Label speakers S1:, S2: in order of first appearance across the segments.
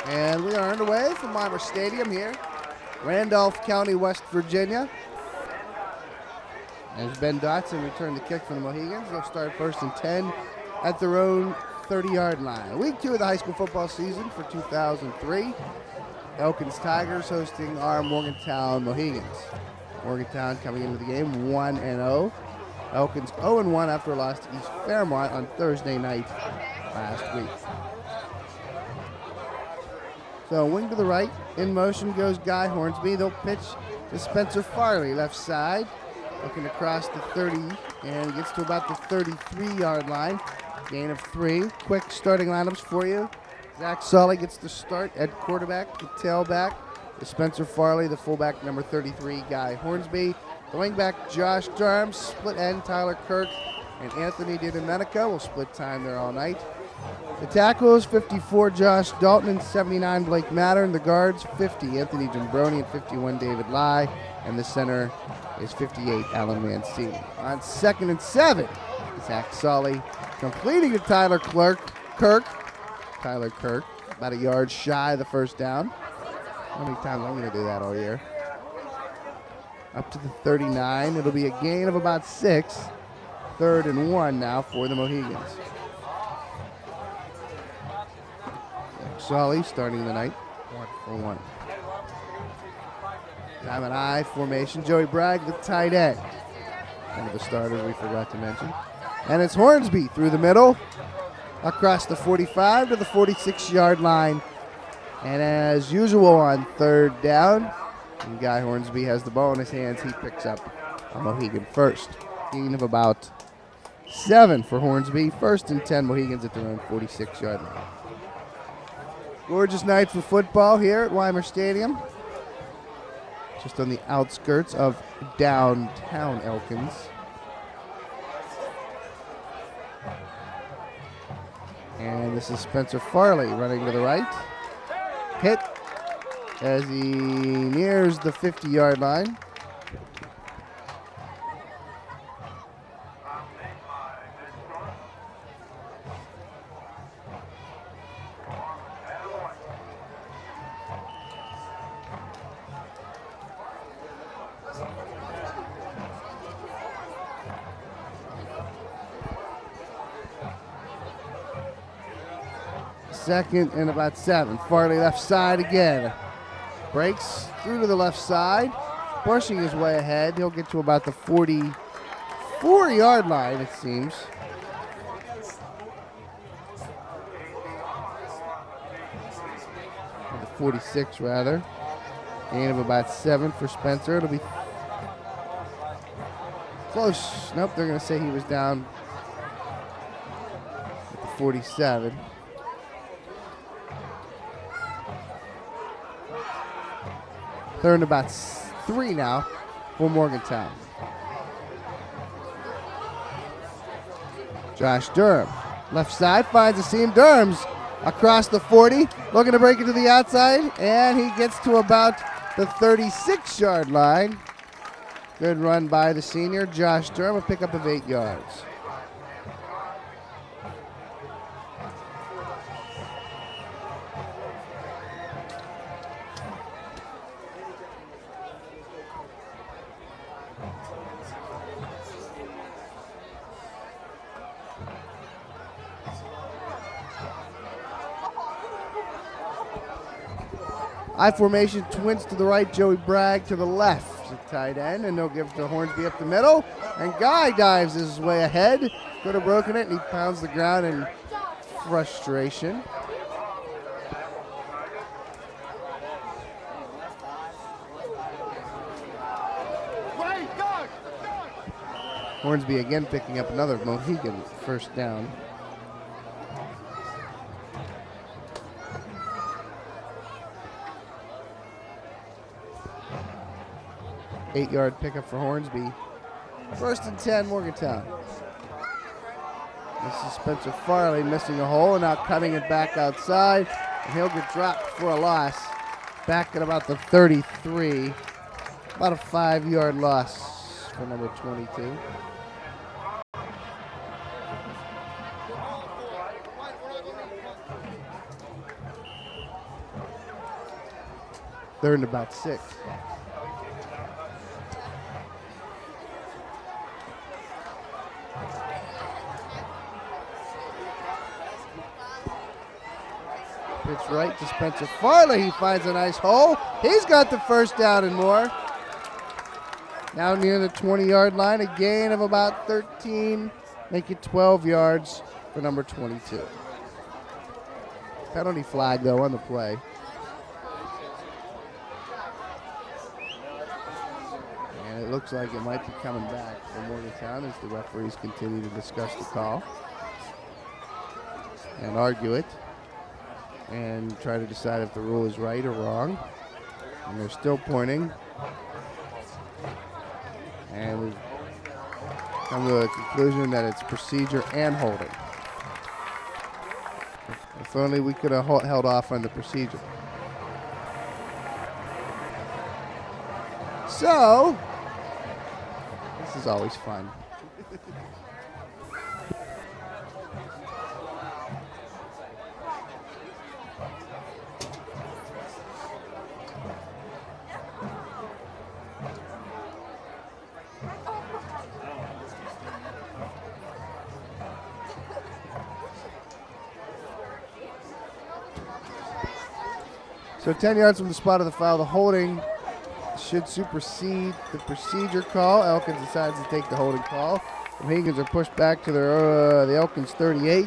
S1: And we are underway from Weimer Stadium here, Randolph County, West Virginia. As Ben Dotson returned the kick from the Mohigans, they'll start first and 10 at their own 30-yard line. Week 2 of the high school football season for 2003. Elkins Tigers hosting our Morgantown Mohigans. Morgantown coming into the game 1-0. Elkins 0-1 after a loss to East Fairmont on Thursday night last week. So wing to the right, in motion goes Guy Hornsby. They'll pitch to Spencer Farley, left side, looking across the 30, and he gets to about the 33-yard line. Gain of 3. Quick starting lineups for you. Zach Sully gets the start at quarterback, the tailback, the Spencer Farley, the fullback, number 33, Guy Hornsby. The wingback, Josh Durham, split end, Tyler Kirk, and Anthony DiDomenico will split time there all night. The tackles, 54, Josh Dalton, and 79, Blake Mattern. The guards, 50, Anthony Jimbroni, and 51, David Lai. And the center is 58, Alan Mancini. On 2nd and 7, Zach Sully completing to Tyler Kirk, about a yard shy of the first down. How many times I'm going to do that all year? Up to the 39. It'll be a gain of about 6. 3rd and 1 now for the Mohigans. Sully starting the night. 1-for-1. Diamond I formation. Joey Bragg, the tight end. One of the starters we forgot to mention. And it's Hornsby through the middle, across the 45 to the 46-yard line. And as usual on 3rd down, and Guy Hornsby has the ball in his hands. He picks up a Mohegan first. Gain of about 7 for Hornsby. 1st and 10 Mohigans at their own 46-yard line. Gorgeous night for football here at Weimer Stadium. Just on the outskirts of downtown Elkins. And this is Spencer Farley running to the right. Hit as he nears the 50-yard line. Second and about 7. Farley left side again. Breaks through to the left side, pushing his way ahead. He'll get to about the 44-yard line, it seems. Or the 46, rather. Gain of about 7 for Spencer. It'll be close. Nope, they're going to say he was down at the 47. 3rd and about 3 now for Morgantown. Josh Durham, left side, finds a seam. Durham's across the 40, looking to break it to the outside, and he gets to about the 36-yard line. Good run by the senior, Josh Durham, a pickup of 8 yards. I formation, twins to the right, Joey Bragg to the left, the tight end, and they'll give it to Hornsby up the middle. And Guy dives his way ahead. Could have broken it, and he pounds the ground in frustration. Hornsby again picking up another Mohegan first down. Eight-yard pickup for Hornsby. 1st and 10, Morgantown. This is Spencer Farley missing a hole and now cutting it back outside. And he'll get dropped for a loss. Back at about the 33. About a 5-yard loss for number 22. Third and about 6. Pitch right to Spencer Farley. He finds a nice hole. He's got the first down and more. Now near the 20-yard line, a gain of about 13, make it 12 yards for number 22. Penalty flag, though, on the play. And it looks like it might be coming back for Morgantown as the referees continue to discuss the call and argue it and try to decide if the rule is right or wrong. And they're still pointing. And we've come to the conclusion that it's procedure and holding. If only we could have held off on the procedure. So, this is always fun. So 10 yards from the spot of the foul, the holding should supersede the procedure call. Elkins decides to take the holding call. The Mohigans are pushed back to the Elkins 38,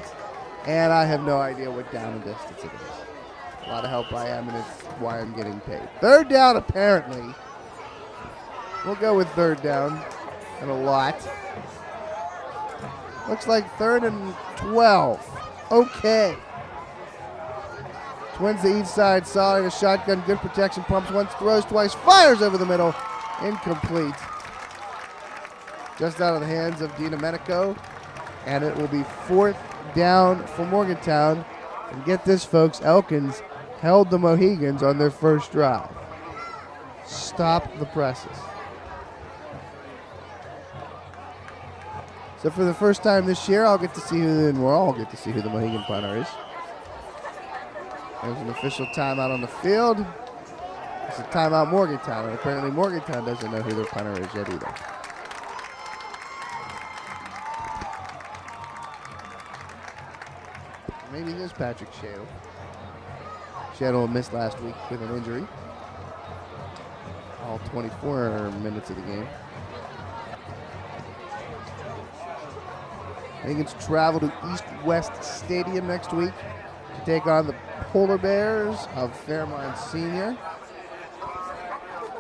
S1: and I have no idea what down and distance it is. A lot of help I am, and it's why I'm getting paid. Third down, apparently. We'll go with third down and a lot. Looks like 3rd and 12. Okay. Twins to each side, solid a shotgun, good protection, pumps once, throws twice, fires over the middle, incomplete. Just out of the hands of DiDomenico, and it will be 4th down for Morgantown. And get this, folks, Elkins held the Mohigans on their first drive. Stop the presses. So for the first time this year, I'll get to see we'll all get to see who the Mohigan punter is. There's an official timeout on the field. It's a timeout Morgantown, and apparently Morgantown doesn't know who their punter is yet either. Maybe it is Patrick Shadle. Shadle missed last week with an injury. All 24 minutes of the game. Mohigans travel to East West Stadium next week to take on the Polar Bears of Fairmont Senior.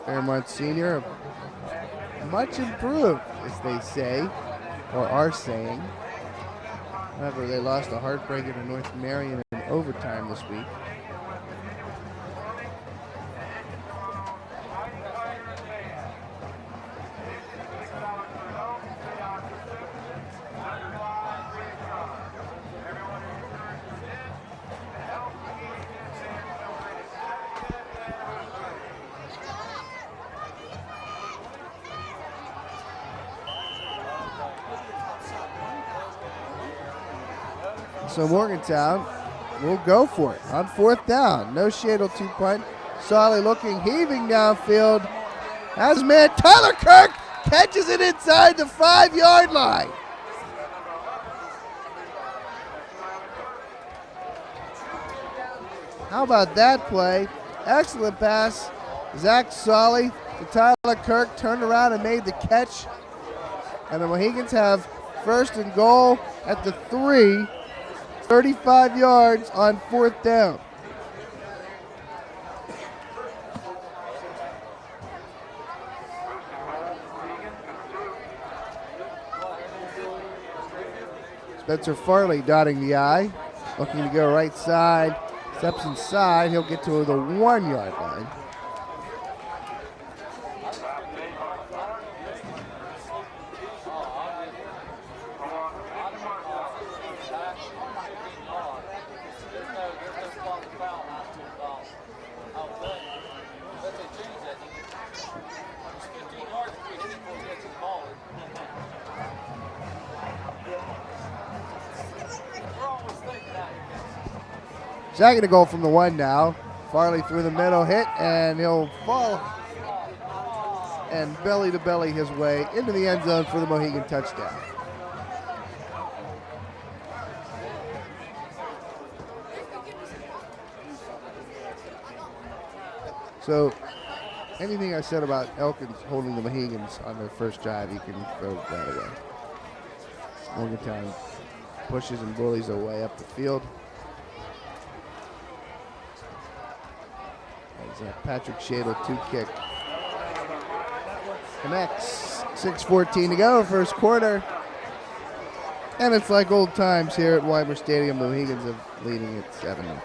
S1: Fairmont Senior, much improved, as they say, or are saying. However, they lost a heartbreaker to North Marion in overtime this week. So Morgantown will go for it on 4th down. No Shadle to punt. Solly looking, heaving downfield. Has man Tyler Kirk catches it inside the 5-yard line. How about that play? Excellent pass. Zach Solly to Tyler Kirk, turned around and made the catch. And the Mohigans have 1st and goal at the 3. 35 yards on 4th down. Spencer Farley dotting the I, looking to go right side, steps inside, he'll get to the 1-yard line. Second to goal from the 1 now Farley through the middle, hit, and he'll fall and belly to belly his way into the end zone for the Mohegan touchdown. So anything I said about Elkins holding the Mohegans on their first drive, you can throw that away. Morgantown pushes and bullies their way up the field. As Patrick Shadle, 2 kick. Connects. 6:14 to go, first quarter. And it's like old times here at Weimer Stadium. The Mohegans are leading at 7-0.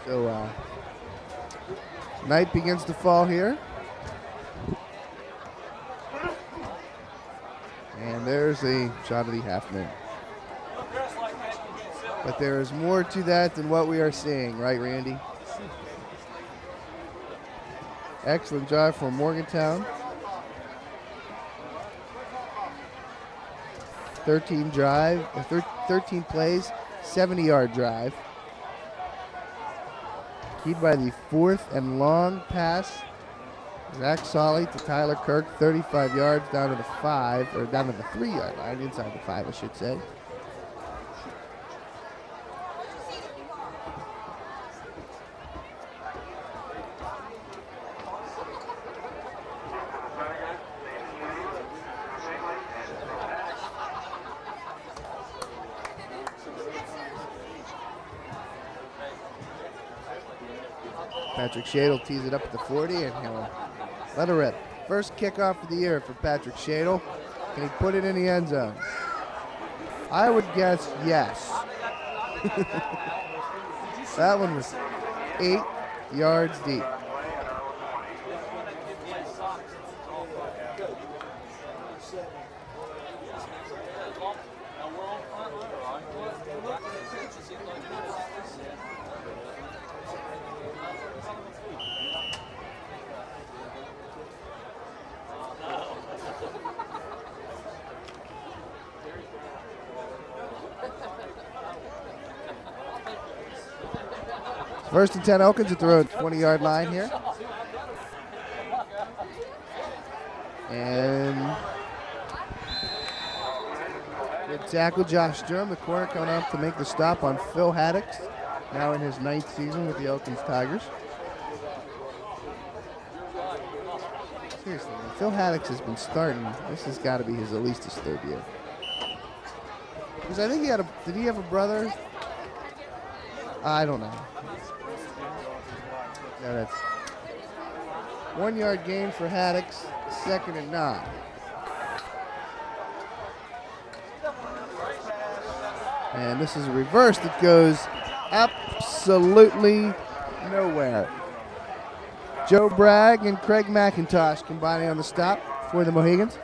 S1: So night begins to fall here. And there's a shot of the half moon. But there is more to that than what we are seeing, right, Randy? Excellent drive from Morgantown. 13 plays, 70-yard drive. Keyed by the 4th and long pass. Zach Solly to Tyler Kirk, 35 yards down to the 5, or down to the 3-yard line, inside the 5, I should say. Patrick Shadle tees it up at the 40, and he'll let it rip. First kickoff of the year for Patrick Shadle. Can he put it in the end zone? I would guess yes. That one was 8 yards deep. First and 10 Elkins at the road 20-yard line here. And good tackle, Josh Durham, the corner, coming up to make the stop on Phil Haddix, now in his 9th season with the Elkins Tigers. Seriously, man, Phil Haddix has been starting. This has got to be at least his 3rd year. Because I think did he have a brother? I don't know. Yeah, that's 1-yard gain for Haddix, 2nd and 9. And this is a reverse that goes absolutely nowhere. Joe Bragg and Craig McIntosh combining on the stop for the Mohegans.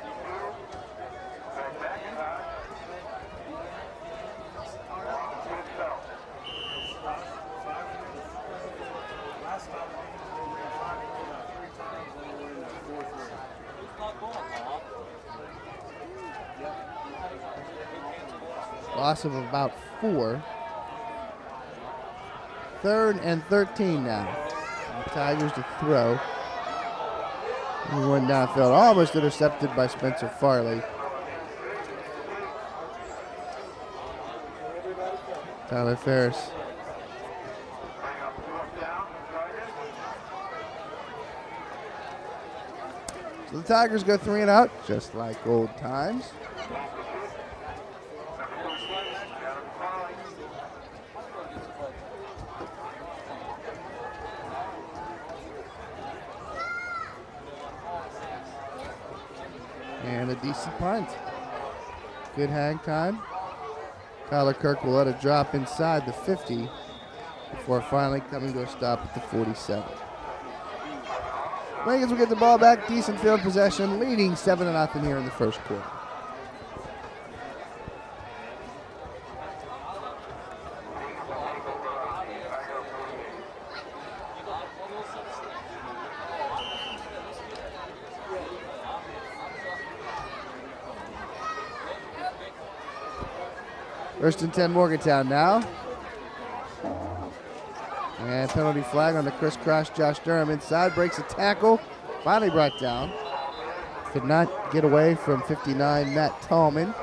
S1: Loss of about 4. 3rd and 13 now. And the Tigers to throw. He went downfield, almost intercepted by Spencer Farley. Tyler Ferris. So the Tigers go 3 and out, just like old times. And a decent punt. Good hang time. Tyler Kirk will let it drop inside the 50 before finally coming to a stop at the 47. Mohegans will get the ball back. Decent field possession, leading 7-0 here in the first quarter. First and 10 Morgantown now. And penalty flag on the crisscross. Josh Durham inside, breaks a tackle. Finally brought down. Could not get away from 59 Matt Tallman.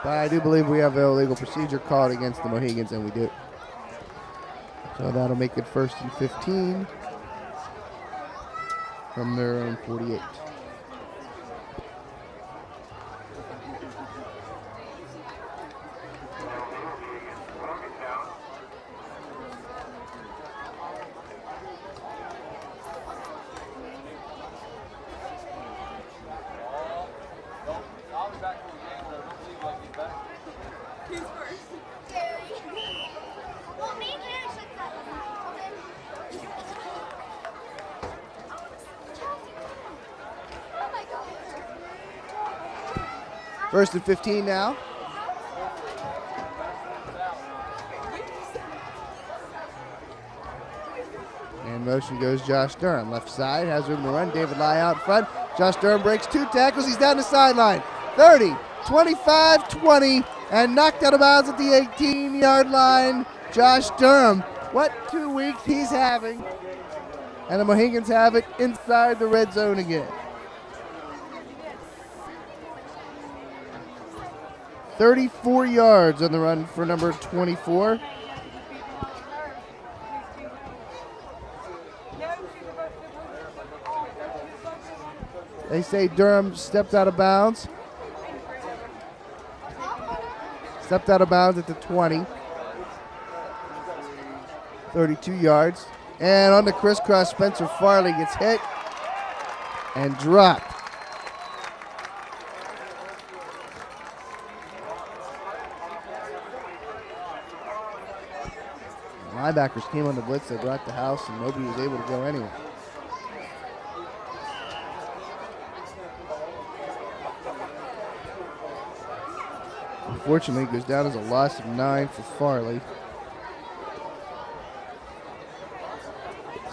S1: But I do believe we have an illegal procedure called against the Mohigans, and we do. So that'll make it first and 15 from their own 48. First and 15 now. And motion goes Josh Durham. Left side, has room to run. David Lai out front. Josh Durham breaks 2 tackles. He's down the sideline. 30, 25, 20, and knocked out of bounds at the 18-yard line. Josh Durham, what 2 weeks he's having. And the Mohigans have it inside the red zone again. 34 yards on the run for number 24. They say Durham stepped out of bounds. Stepped out of bounds at the 20. 32 yards. And on the crisscross, Spencer Farley gets hit and dropped. Linebackers came on the blitz, they brought the house, and nobody was able to go anywhere. Unfortunately, it goes down as a loss of 9 for Farley.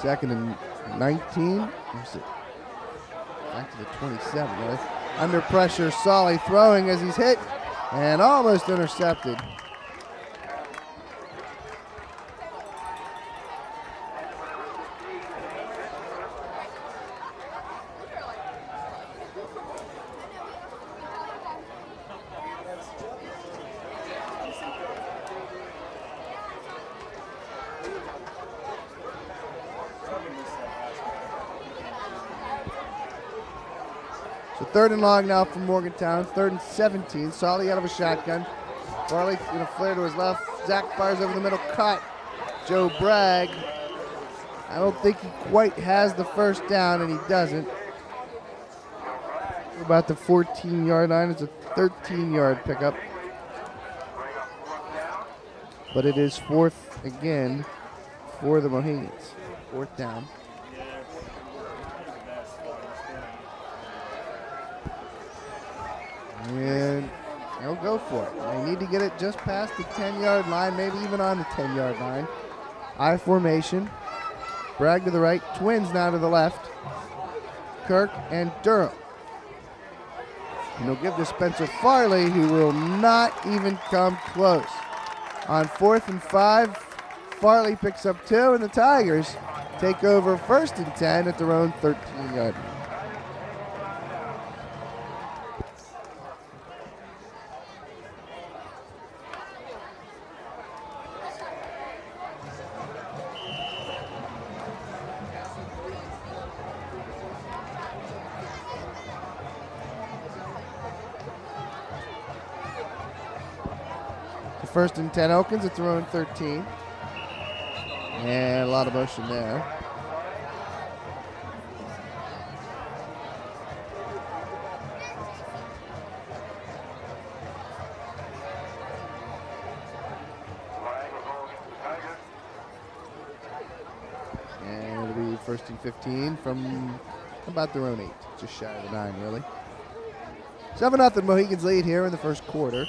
S1: Second and 19. Back to the 27. Right? Under pressure, Solly throwing as he's hit and almost intercepted. Third and long now for Morgantown. 3rd and 17. Solly out of a shotgun. Farley in a flare to his left. Zach fires over the middle. Cut. Joe Bragg. I don't think he quite has the first down, and he doesn't. About the 14-yard line. It's a 13-yard pickup. But it is 4th again for the Mohigans. 4th down. And they'll go for it. They need to get it just past the 10-yard line, maybe even on the 10-yard line. I formation. Bragg to the right. Twins now to the left. Kirk and Durham. And he'll give to Spencer Farley, who will not even come close. On 4th and 5, Farley picks up 2, and the Tigers take over 1st and 10 at their own 13-yard line. First and 10 Elkins at their own 13. And a lot of motion there. And it'll be first and 15 from about their own 8. Just shy of the 9, really. 7-0 Mohigans lead here in the first quarter.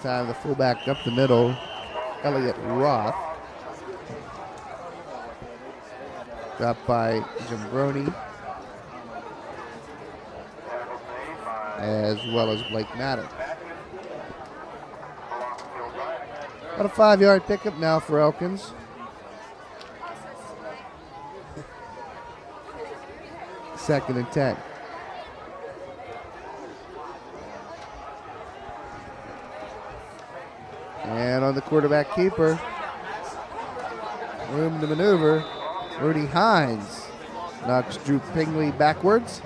S1: time the fullback up the middle, Elliott Roth. Dropped by Jimbroni, as well as Blake Madden. About a 5-yard pickup now for Elkins. Second and 10. And on the quarterback keeper, room to maneuver, Rudy Hines knocks Drew Pingley backwards.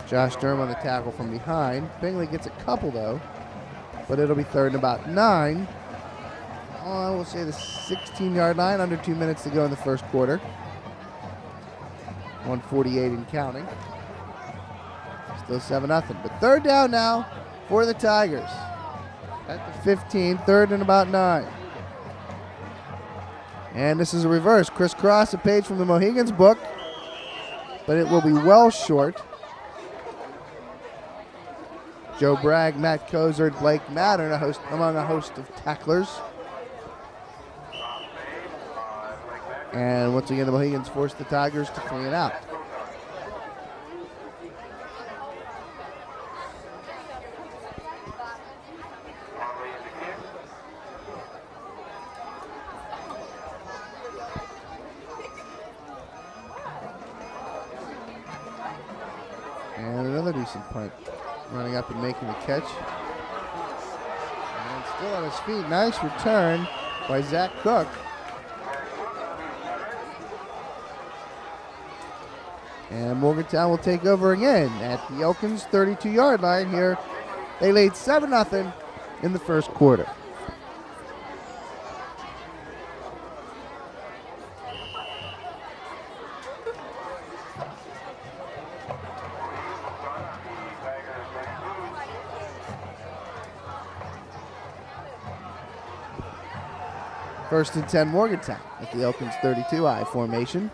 S1: Josh Durham on the tackle from behind. Pingley gets a couple though, but it'll be third and about 9. I will say the 16-yard line, under 2 minutes to go in the first quarter. 148 and counting. Still 7-0. But third down now for the Tigers. At the 15, third and about 9. And this is a reverse. Crisscross, a page from the Mohigans book, but it will be well short. Joe Bragg, Matt Kozard, Blake Madden among a host of tacklers. And once again, the Mohigans force the Tigers to clean it out. And another decent punt. Running up and making the catch. And still on his feet. Nice return by Zach Cook. And Morgantown will take over again at the Elkins 32-yard line here. They lead 7-0 in the first quarter. First and 10 Morgantown at the Elkins 32-I formation.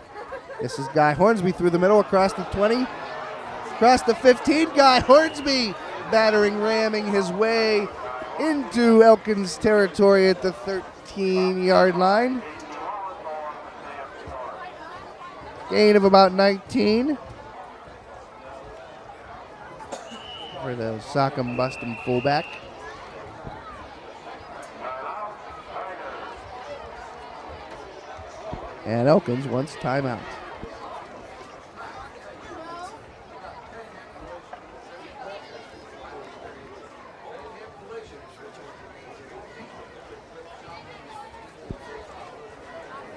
S1: This is Guy Hornsby through the middle across the 20, across the 15. Guy Hornsby battering, ramming his way into Elkins territory at the 13-yard line. Gain of about 19 for the Sock'em Bustum fullback. And Elkins wants timeout.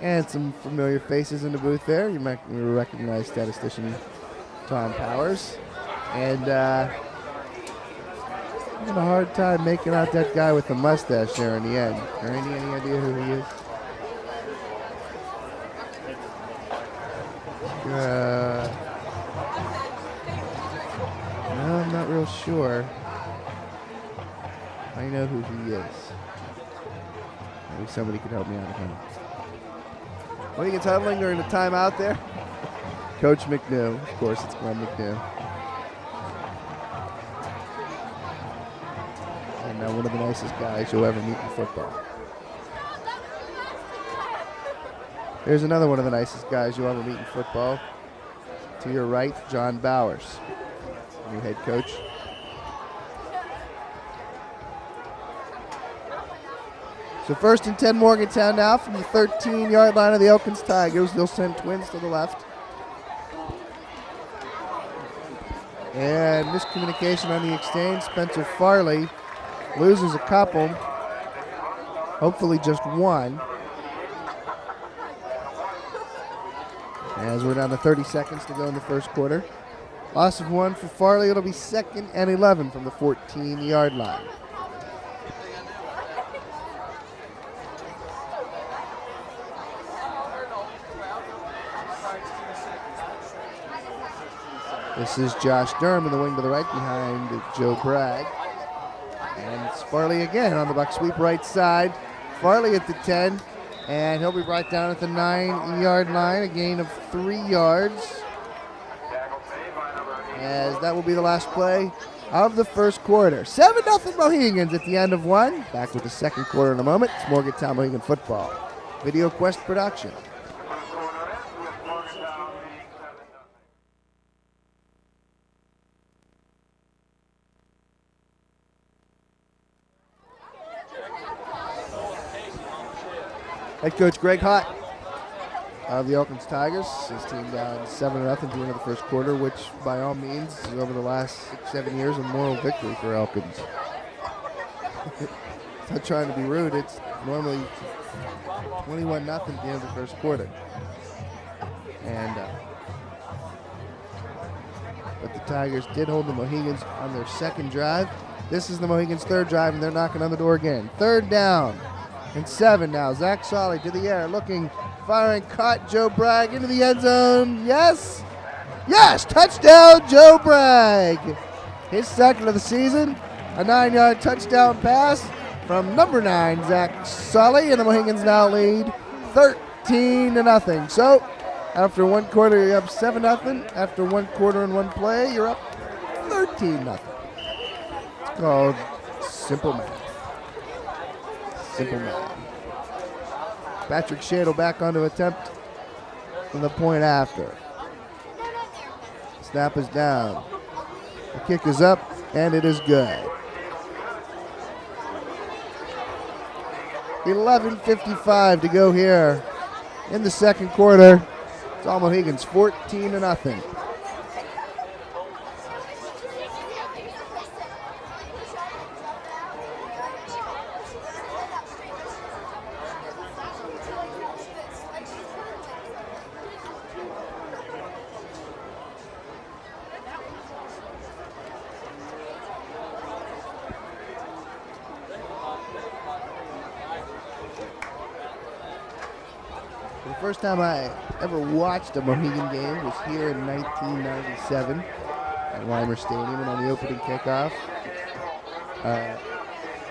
S1: And some familiar faces in the booth there. You might recognize statistician Tom Powers. And having a hard time making out that guy with the mustache there in the end. Randy, any idea who he is? No, I'm not real sure. I know who he is. Maybe somebody could help me out again. What are you huddling during the timeout there? Coach McNew. Of course, it's Glenn McNew. And one of the nicest guys you'll ever meet in football. Here's another one of the nicest guys you'll ever meet in football. To your right, John Bowers, new head coach. So first and 10 Morgantown now from the 13-yard line of the Elkins Tigers. They'll send twins to the left. And miscommunication on the exchange. Spencer Farley loses a couple. Hopefully just one. As we're down to 30 seconds to go in the first quarter. Loss of 1 for Farley. It'll be 2nd and 11 from the 14-yard line. This is Josh Durham in the wing to the right behind Joe Bragg. And it's Farley again on the buck sweep right side. Farley at the 10. And he'll be right down at the 9-yard line, a gain of 3 yards. As that will be the last play of the first quarter. 7-0 Mohegans at the end of one. Back with the second quarter in a moment. It's Morgantown Mohigan football. Video Quest production. Head coach Greg Hott of the Elkins Tigers. His team down 7-0 at the end of the first quarter, which by all means is over the last 6-7 years a moral victory for Elkins. Not trying to be rude, it's normally 21-0 at the end of the first quarter. And but the Tigers did hold the Mohegans on their second drive. This is the Mohegans' third drive, and they're knocking on the door again. Third down and 7 now. Zach Solly to the air, looking, firing, caught Joe Bragg into the end zone. Yes! Yes! Touchdown, Joe Bragg! His second of the season. A 9-yard touchdown pass from number 9, Zach Solly, and the Mohegans now lead 13-0. So, after one quarter, you're up 7-0. After one quarter and one play, you're up 13-0. It's called simple math. Simple math. Patrick Shadle back on to attempt from the point after. Snap is down. The kick is up, and it is good. 11:55 to go here in the second quarter. It's all Mohegans 14-0. The first time I ever watched a Mohegan game was here in 1997 at Weimer Stadium, and on the opening kickoff,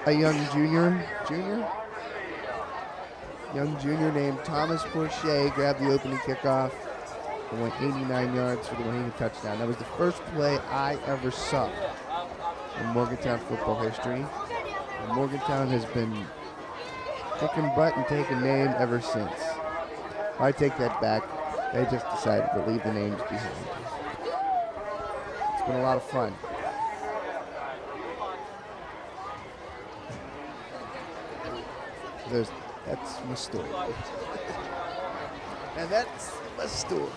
S1: a young junior named Thomas Porcher grabbed the opening kickoff and went 89 yards for the Mohegan touchdown. That was the first play I ever saw in Morgantown football history. And Morgantown has been kicking butt and taking name ever since. I take that back. They just decided to leave the names behind. It's been a lot of fun. That's my story. And that's my story.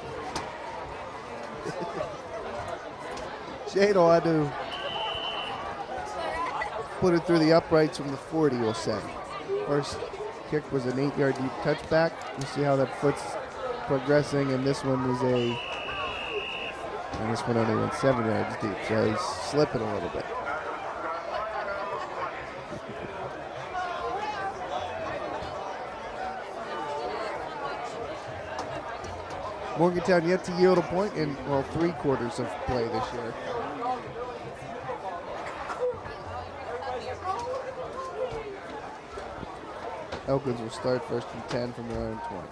S1: Shadle had to put it through the uprights from the 40, we'll say. First kick was an 8-yard deep touchback. You see how that foot's progressing, and this one was and this one only went 7 yards deep, so he's slipping a little bit. Morgantown yet to yield a point in, 3 quarters of play this year. Elkins will start 1st and 10 from their own 20.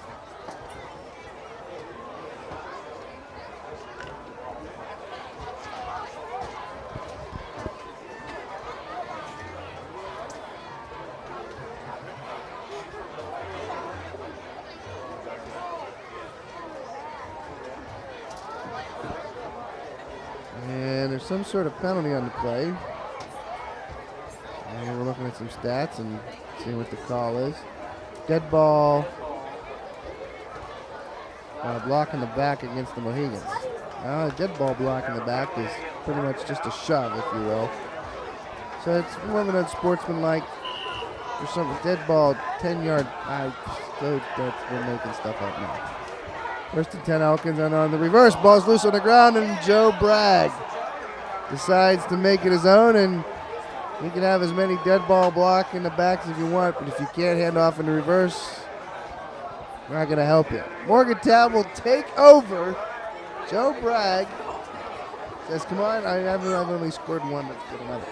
S1: And there's some sort of penalty on the play. And we're looking at some stats and seeing what the call is. Dead ball. Block in the back against the Mohegans. Dead ball block in the back is pretty much just a shove, if you will. So it's more of an unsportsmanlike. There's some dead ball, 10-yard. We're making stuff up now. 1st and 10 Elkins, and on the reverse, ball's loose on the ground, and Joe Bragg decides to make it his own, and you can have as many dead ball block in the backs if you want, but if you can't hand off in the reverse, we're not going to help you. Morgantown will take over. Joe Bragg says, come on, I've only scored one, let's get another.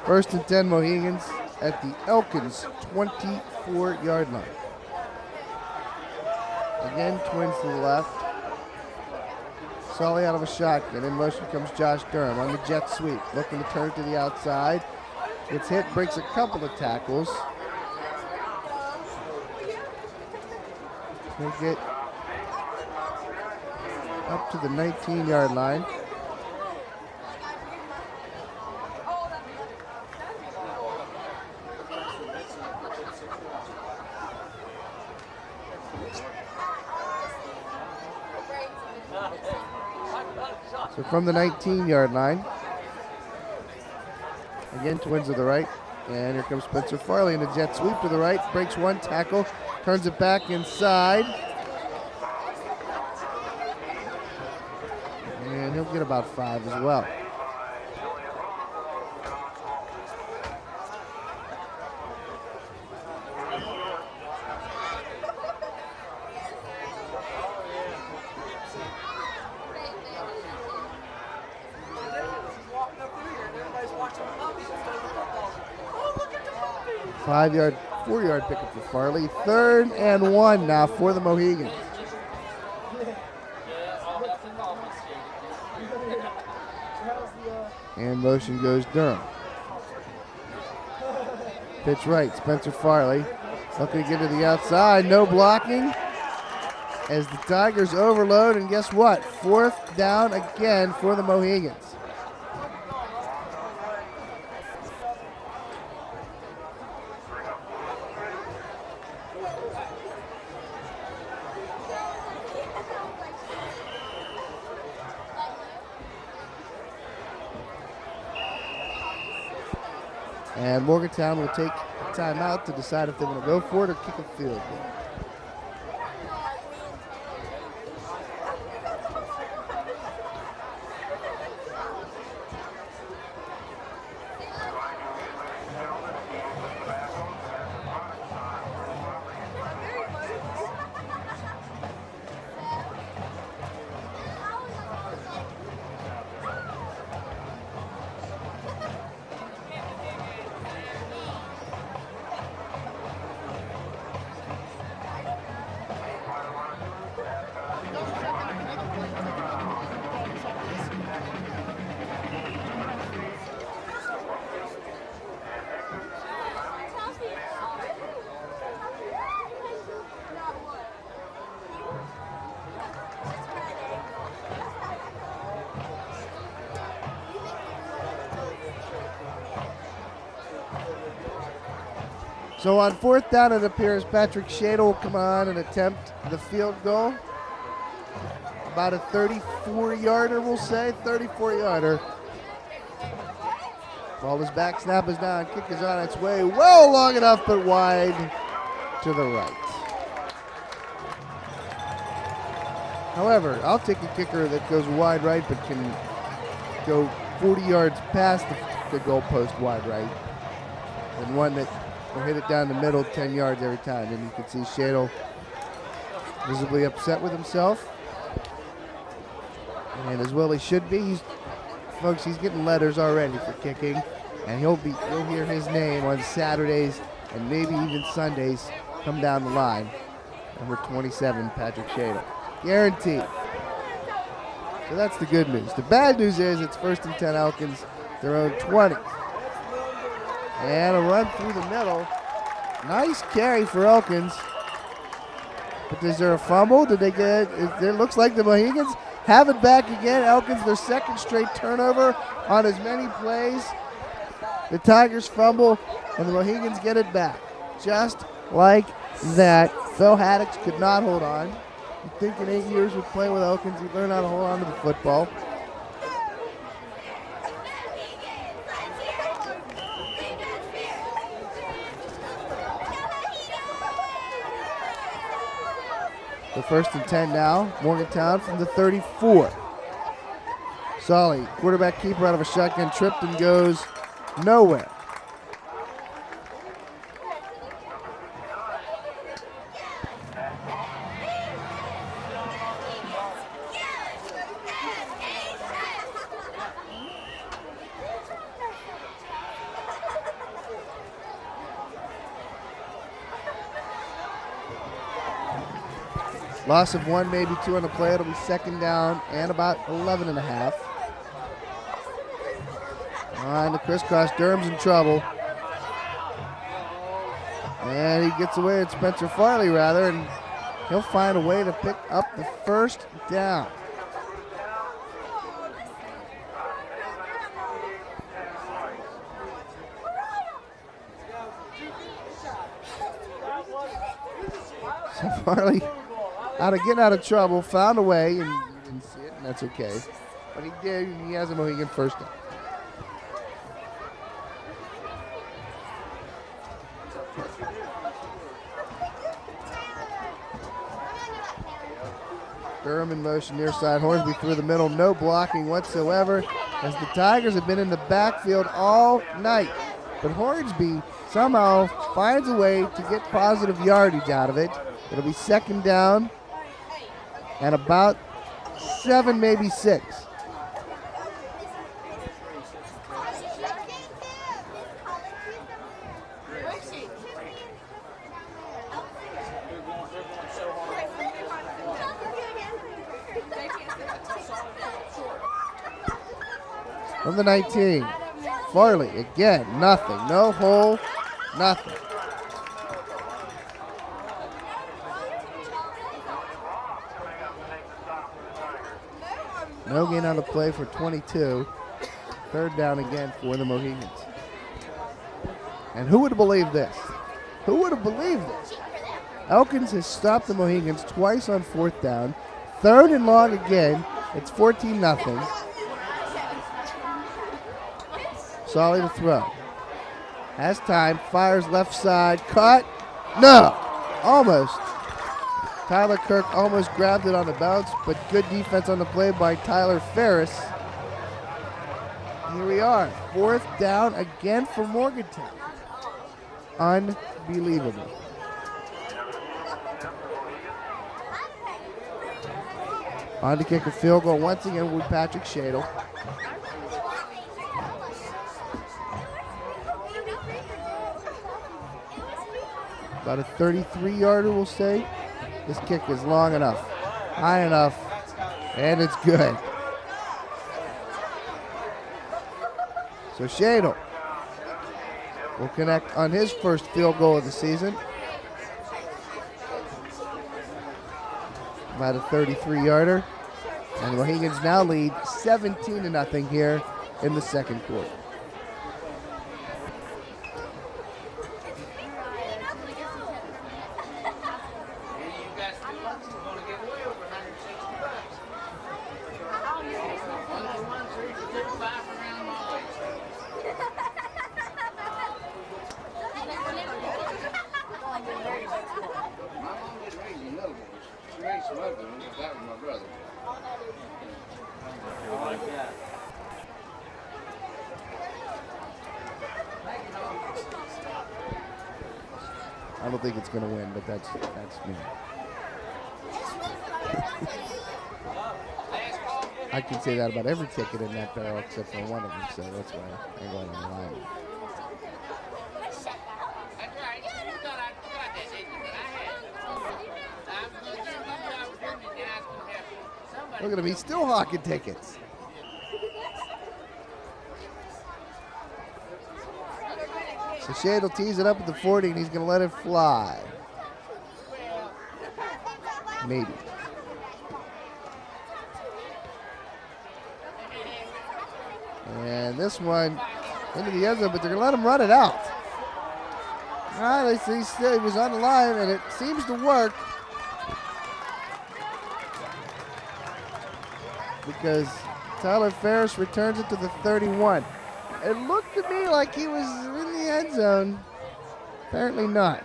S1: First and 10 Mohegans at the Elkins 24. 34-yard line. Again, twins to the left. Sully out of a shotgun. In motion comes Josh Durham on the jet sweep. Looking to turn to the outside. Gets hit, breaks a couple of tackles. He'll get up to the 19-yard line. So from the 19-yard line, again, twins to the right. And here comes Spencer Farley in a jet sweep to the right. Breaks one tackle, turns it back inside. And he'll get about 5 as well. Four-yard pickup for Farley. 3rd and 1 now for the Mohigans. And motion goes Durham. Pitch right, Spencer Farley. Looking to get to the outside, no blocking. As the Tigers overload, and guess what? 4th down again for the Mohigans. And Morgantown will take a timeout to decide if they want to go for it or kick a field goal. So on 4th down, it appears Patrick Shadle will come on and attempt the field goal. About a 34-yarder, we'll say, 34-yarder. Ball is back, snap is down, kick is on its way. Well, long enough, but wide to the right. However, I'll take a kicker that goes wide right, but can go 40 yards past the goalpost wide right, and one that will hit it down the middle 10 yards every time. And you can see Shadle visibly upset with himself. And as well he should be. Folks, he's getting letters already for kicking. And you'll hear his name on Saturdays and maybe even Sundays come down the line. Number 27, Patrick Shadle. Guaranteed. So that's the good news. The bad news is it's 1st and 10 Elkins, their own 20. And a run through the middle. Nice carry for Elkins. But is there a fumble? Did they get it? It looks like the Mohigans have it back again. Elkins, their 2nd straight turnover on as many plays. The Tigers fumble, and the Mohigans get it back. Just like that. Phil Haddix could not hold on. You'd think in 8 years with playing with Elkins, he'd learn how to hold on to the football. The 1st and 10 now. Morgantown from the 34. Solly, quarterback keeper out of a shotgun, tripped and goes nowhere. Loss of 1, maybe 2 on the play. It'll be second down and about 11 and a half. On the crisscross, Durham's in trouble. And he gets away at Spencer Farley, rather, and he'll find a way to pick up the first down. So Farley, getting out of trouble, found a way, and you didn't see it, and that's okay. But he did, and he has a Mohegan first down. Durham in motion near side. Hornsby through the middle. No blocking whatsoever as the Tigers have been in the backfield all night. But Hornsby somehow finds a way to get positive yardage out of it. It'll be second down and about 7, maybe 6. From the 19, Farley again, nothing, no hole, nothing. No gain on the play for 22. Third down again for the Mohegans. And who would have believed this? Who would have believed this? Elkins has stopped the Mohegans twice on fourth down. Third and long again. It's 14-0. Solly to throw. Has time, fires left side, caught. No! Almost. Tyler Kirk almost grabbed it on the bounce, but good defense on the play by Tyler Ferris. Here we are, fourth down again for Morgantown. Unbelievable. On to kick a field goal once again with Patrick Shadle. About a 33-yarder, we'll say. This kick is long enough, high enough, and it's good. So Shadle will connect on his first field goal of the season. About a 33-yarder. And the Mohegans now lead 17-0 here in the second quarter. I don't think it's going to win, but that's me. I can say that about every ticket in that barrel except for one of them, so that's why I'm going on the line. Look at him, he's still hawking tickets. So Shade will tease it up at the 40, and he's going to let it fly. Maybe. And this one into the end zone, but they're going to let him run it out. All right, he was on the line, and it seems to work. Because Tyler Ferris returns it to the 31. It looked to me like he was in the end zone. Apparently not.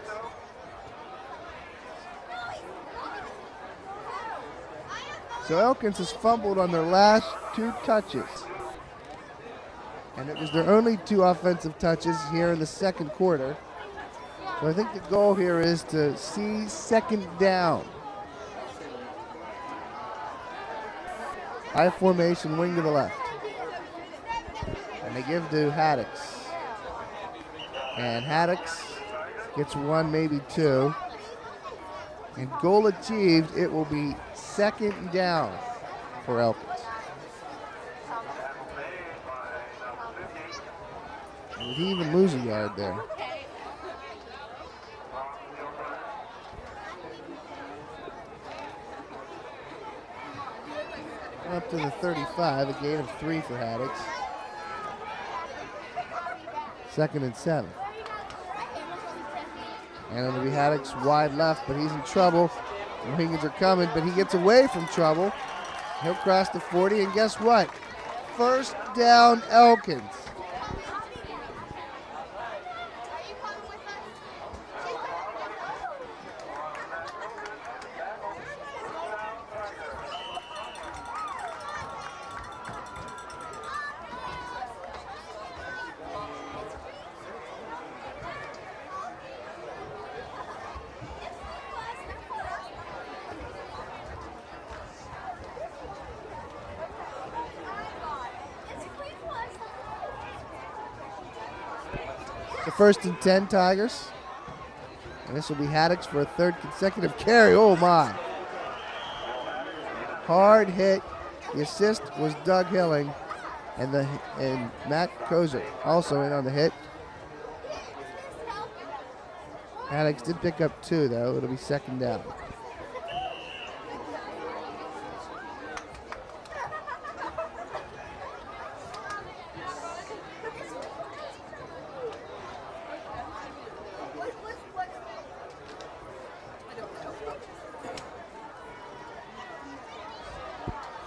S1: So Elkins has fumbled on their last 2 touches. And it was their only 2 offensive touches here in the second quarter. So I think the goal here is to see second down. High formation, wing to the left. And they give to Haddix. And Haddix gets 1, maybe 2. And goal achieved. It will be second down for Elkins. Did he even lose a yard there? Up to the 35, a gain of 3 for Haddix. 2nd and 7. And it'll be Haddix wide left, but he's in trouble. The Mohigans are coming, but he gets away from trouble. He'll cross the 40, and guess what? First down, Elkins. The 1st and 10 Tigers. And this will be Haddix for a 3rd consecutive carry. Oh my. Hard hit. The assist was Doug Hilling. And Matt Kozer also in on the hit. Haddix did pick up 2 though. It'll be 2nd down.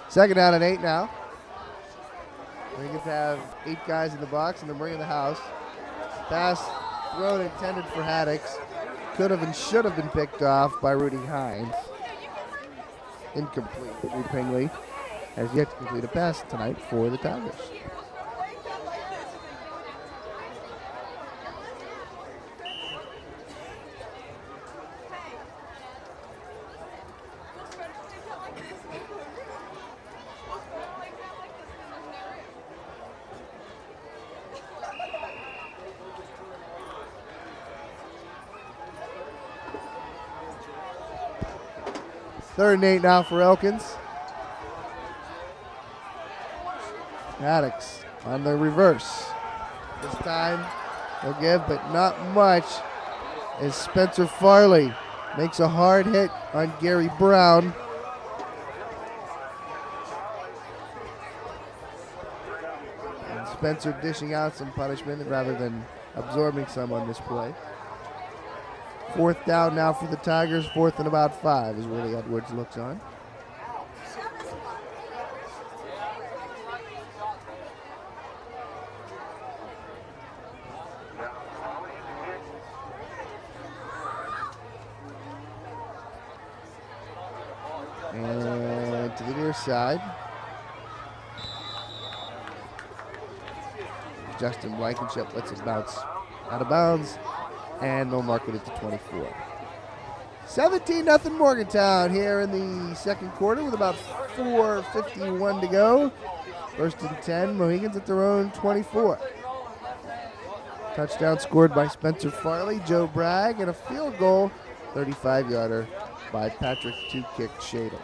S1: Second down and 8 now. We get to have 8 guys in the box, and they're bringing the house. Pass thrown intended for Haddix. Could have and should have been picked off by Rudy Hines. Incomplete. Drew Pingley has yet to complete a pass tonight for the Tigers. Third and 8 now for Elkins. Haddix on the reverse. This time he'll give, but not much, as Spencer Farley makes a hard hit on Gary Brown. And Spencer dishing out some punishment rather than absorbing some on this play. 4th down now for the Tigers. 4th and about 5 is Willie Edwards looks on. And to the near side. Justin Blankenship lets it bounce out of bounds. And they'll mark it at the 24. 17-0 Morgantown here in the 2nd quarter with about 4:51 to go. 1st and 10, Mohigans at their own 24. Touchdown scored by Spencer Farley, Joe Bragg, and a field goal, 35-yarder by Patrick Two-Kick Shadle.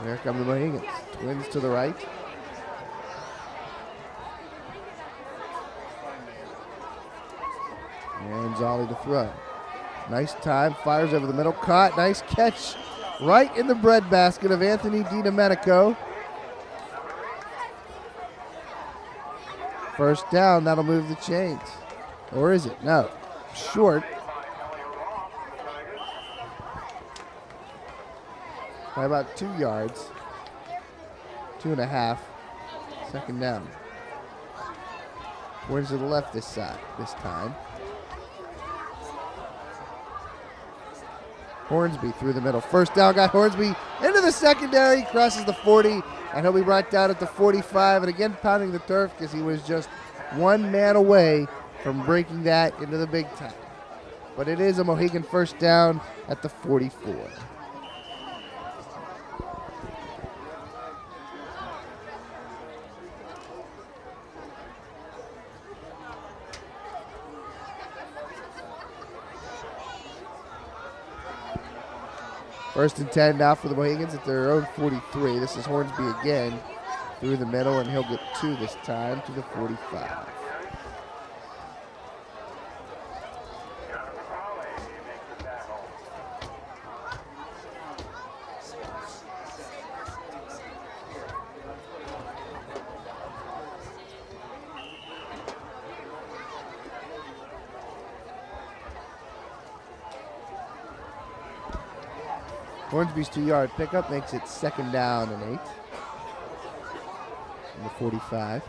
S1: Here come the Mohigans. Twins to the right. And Zolly to throw. Nice time, fires over the middle, caught, nice catch right in the breadbasket of Anthony DiDomenico. First down, that'll move the chains. Or is it? No, short. By about 2 yards. 2.5. 2nd down. Towards to the left this time. Hornsby through the middle. First down, got Hornsby into the secondary, crosses the 40, and he'll be brought down at the 45, and again pounding the turf because he was just one man away from breaking that into the big time. But it is a Mohegan first down at the 44. First and 10 now for the Mohigans at their own 43. This is Hornsby again through the middle, and he'll get 2 this time to the 45. Hornsby's 2-yard pickup makes it 2nd down and 8. From the 45.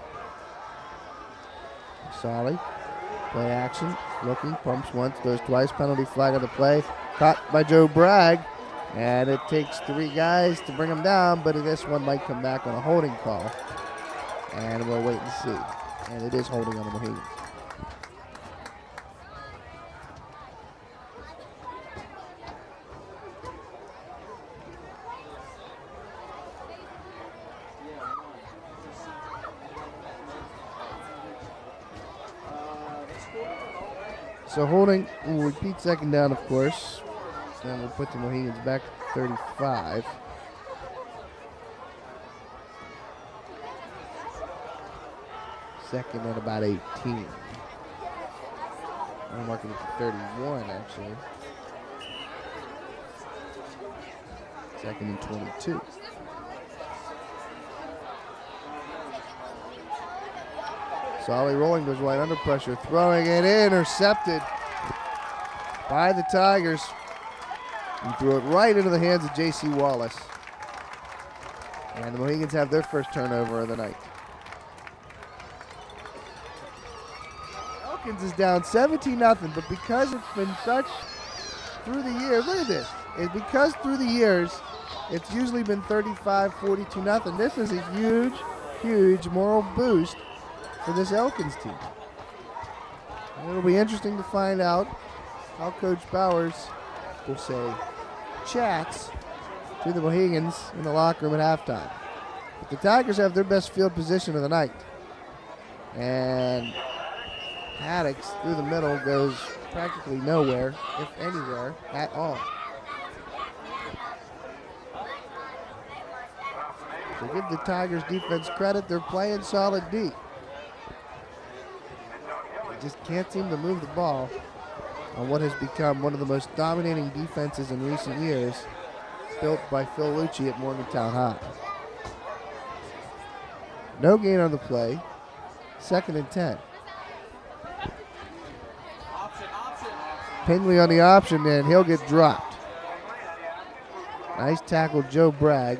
S1: Solly, play action, looking, pumps once, throws twice, penalty flag on the play. Caught by Joe Bragg, and it takes 3 guys to bring him down, but this one might come back on a holding call. And we'll wait and see. And it is holding on the Mohigans. So holding, we'll repeat 2nd down, of course. And we'll put the Mohigans back to 35. Second and about 18. I'm marking it to 31, actually. 2nd and 22. Solly rolling, goes wide under pressure, throwing it intercepted by the Tigers. And threw it right into the hands of J.C. Wallace. And the Mohigans have their first turnover of the night. Elkins is down 17-0, but because it's been such through the years, look at this. Because through the years, it's usually been 35-42-0. This is a huge, huge moral boost for this Elkins team. And it'll be interesting to find out how Coach Bowers will say chats to the Mohigans in the locker room at halftime. But the Tigers have their best field position of the night. And Haddix through the middle goes practically nowhere, if anywhere, at all. So give the Tigers defense credit, they're playing solid D. Just can't seem to move the ball on what has become one of the most dominating defenses in recent years, built by Phil Lucci at Morgantown High. No gain on the play. 2nd and 10. Pingley on the option, and he'll get dropped. Nice tackle, Joe Bragg.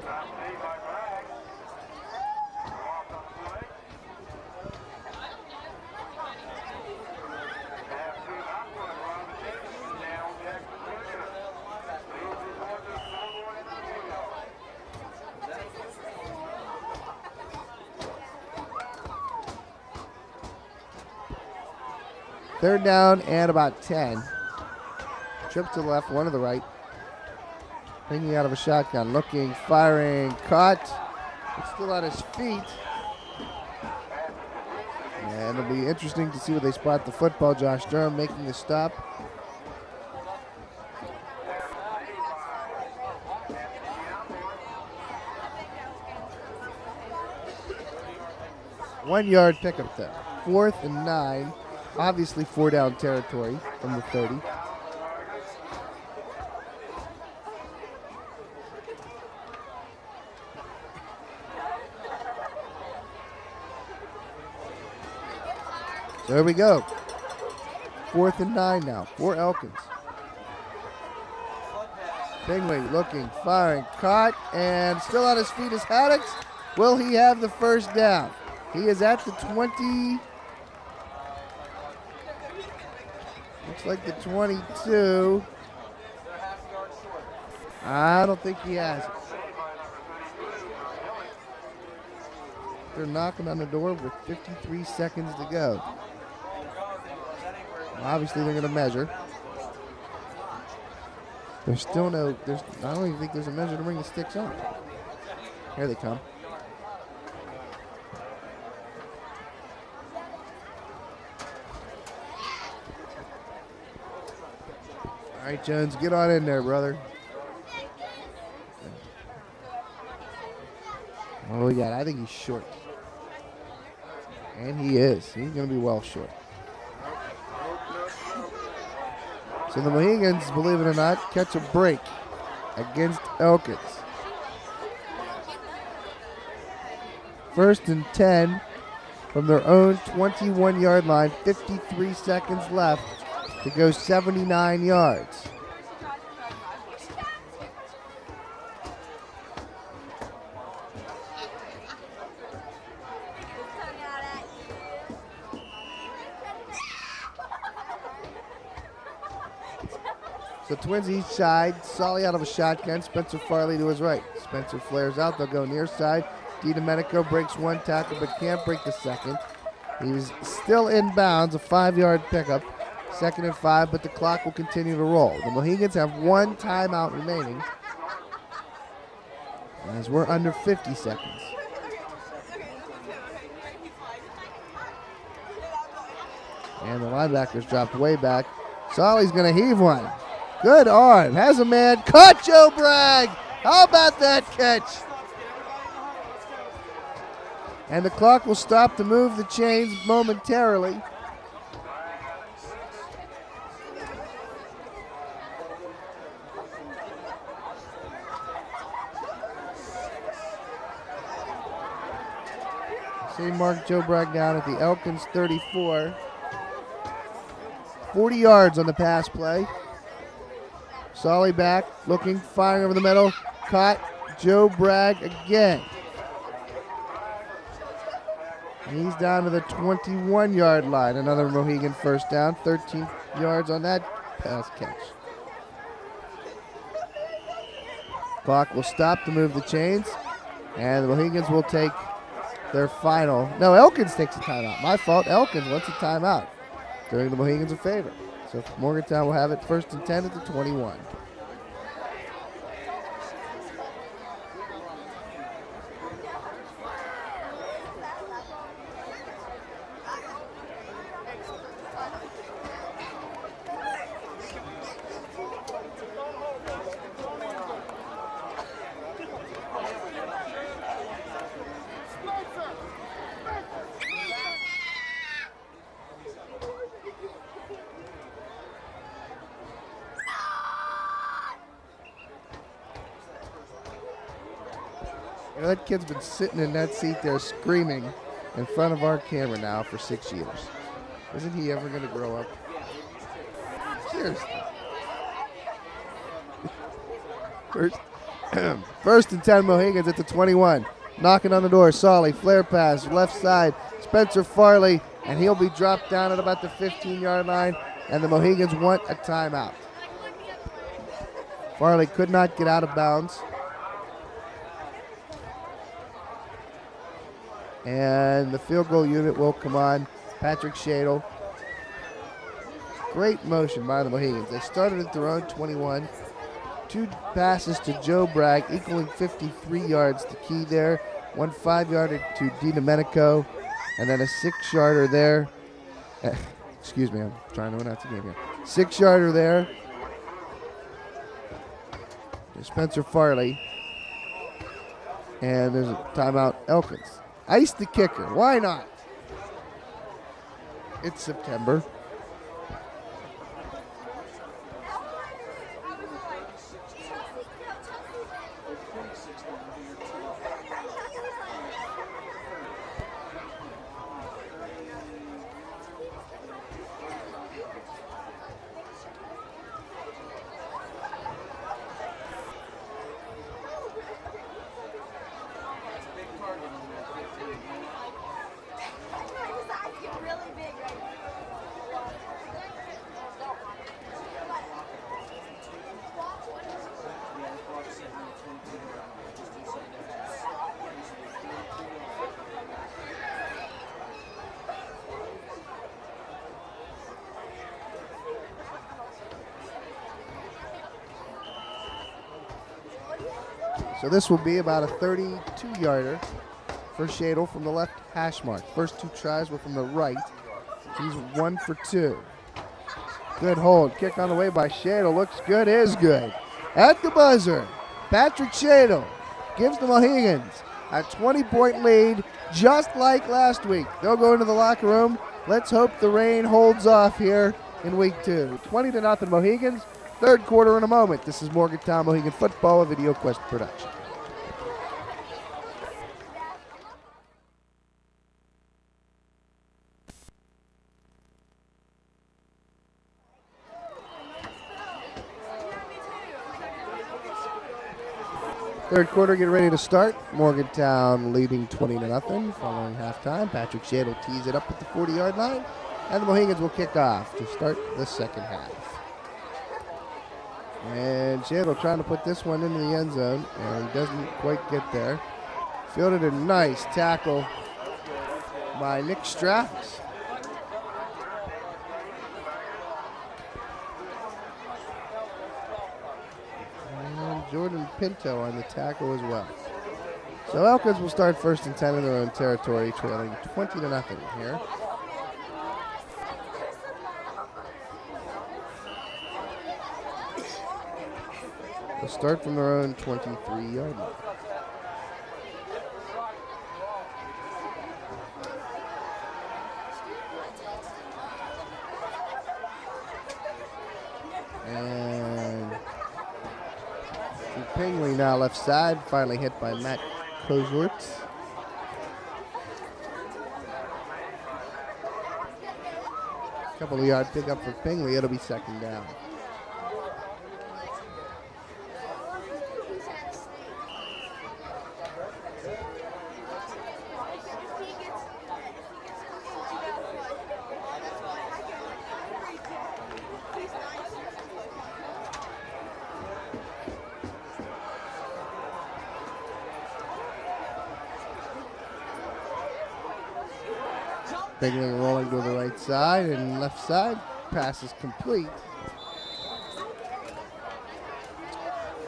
S1: Third down and about 10. Trip to the left, one to the right. Pingley out of a shotgun, looking, firing, caught. It's still on his feet. And it'll be interesting to see where they spot the football. Josh Durham making the stop. One-yard pickup there. 4th and 9. Obviously 4-down territory from the 30. There we go. 4th and 9 now for Elkins. Pingley looking, firing, caught, and still on his feet is Haddix. Will he have the first down? He is at the 20. Looks like the 22. I don't think he has it. They're knocking on the door with 53 seconds to go. Obviously, they're going to measure. There's still no, I don't even think there's a measure to bring the sticks on. Here they come. All right, Jones, get on in there, brother. Oh, yeah, I think he's short. And he is. He's going to be well short. So the Mohigans, believe it or not, catch a break against Elkins. 1st and 10 from their own 21-yard line. 53 seconds left to go 79 yards. So Twins each side. Solly out of a shotgun. Spencer Farley to his right. Spencer flares out. They'll go near side. DiDomenico breaks one tackle but can't break the second. He's still in bounds. A 5-yard pickup. 2nd and 5, but the clock will continue to roll. The Mohigans have one timeout remaining as we're under 50 seconds. And the linebackers dropped way back. Solly's going to heave one. Good arm. Has a man. Caught Joe Bragg. How about that catch? And the clock will stop to move the chains momentarily. See Mark Joe Bragg down at the Elkins 34. 40 yards on the pass play. Solly back, looking, firing over the middle. Caught Joe Bragg again. He's down to the 21-yard line. Another Mohegan first down. 13 yards on that pass catch. Clock will stop to move the chains. And the Mohegans will take their final. No, Elkins takes a timeout. My fault. Elkins wants a timeout, doing the Mohegans a favor. So Morgantown will have it 1st and 10 at the 21. You know, that kid's been sitting in that seat there screaming in front of our camera now for 6 years. Isn't he ever going to grow up? Seriously. First and 10 Mohegans at the 21. Knocking on the door. Solly, flare pass, left side. Spencer Farley, and he'll be dropped down at about the 15-yard line, and the Mohegans want a timeout. Farley could not get out of bounds. And the field goal unit will come on. Patrick Shadle. Great motion by the Mohegans. They started at their own 21. 2 passes to Joe Bragg, equaling 53 yards. The key there. 1 5-yarder to DiDomenico. And then a 6-yarder there. Excuse me, I'm trying to announce the game here. 6-yarder there to Spencer Farley. And there's a timeout, Elkins. Ice the kicker. Why not? It's September. So this will be about a 32-yarder for Shadle from the left hash mark. First 2 tries were from the right. He's 1 for 2. Good hold. Kick on the way by Shadle. Looks good, is good. At the buzzer, Patrick Shadle gives the Mohegans A 20-point lead, just like last week. They'll go into the locker room. Let's hope the rain holds off here in week 2. 20-0 Mohigans. Third quarter in a moment. This is Morgantown Mohigan Football, a Video Quest production. Third quarter, get ready to start. Morgantown leading 20-0 following halftime. Patrick Shade will tease it up at the 40-yard line, and the Mohigans will kick off to start the second half. And Shade trying to put this one into the end zone, and he doesn't quite get there. Fielded a nice tackle by Nick Straffs. Jordan Pinto on the tackle as well. So Elkins will start 1st and 10 in their own territory, trailing 20-0 here. They'll start from their own 23-yard line. And Pingley now left side, finally hit by Matt Kozortz. Couple of yard pickup for Pingley, it'll be second down. Pingley rolling to the right side and left side. Pass is complete.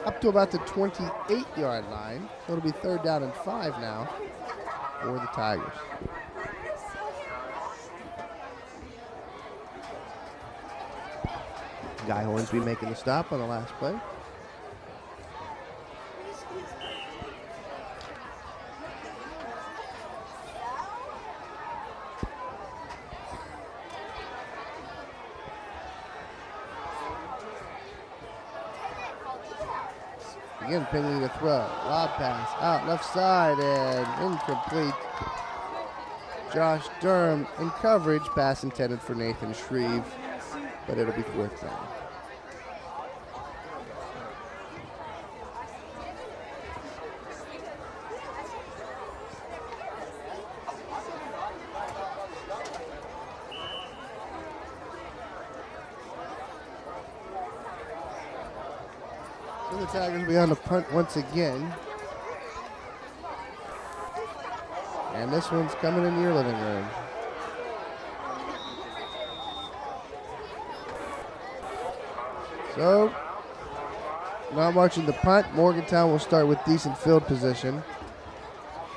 S1: Up to about the 28-yard line. So it'll be 3rd down and 5 now for the Tigers. Guy Hornsby making the stop on the last play. Again, Pingley to throw. Lob pass out left side and incomplete. Josh Durham in coverage. Pass intended for Nathan Shreve, but it'll be 4th down. The Tigers will be on the punt once again. And this one's coming into your living room. So, not marching the punt. Morgantown will start with decent field position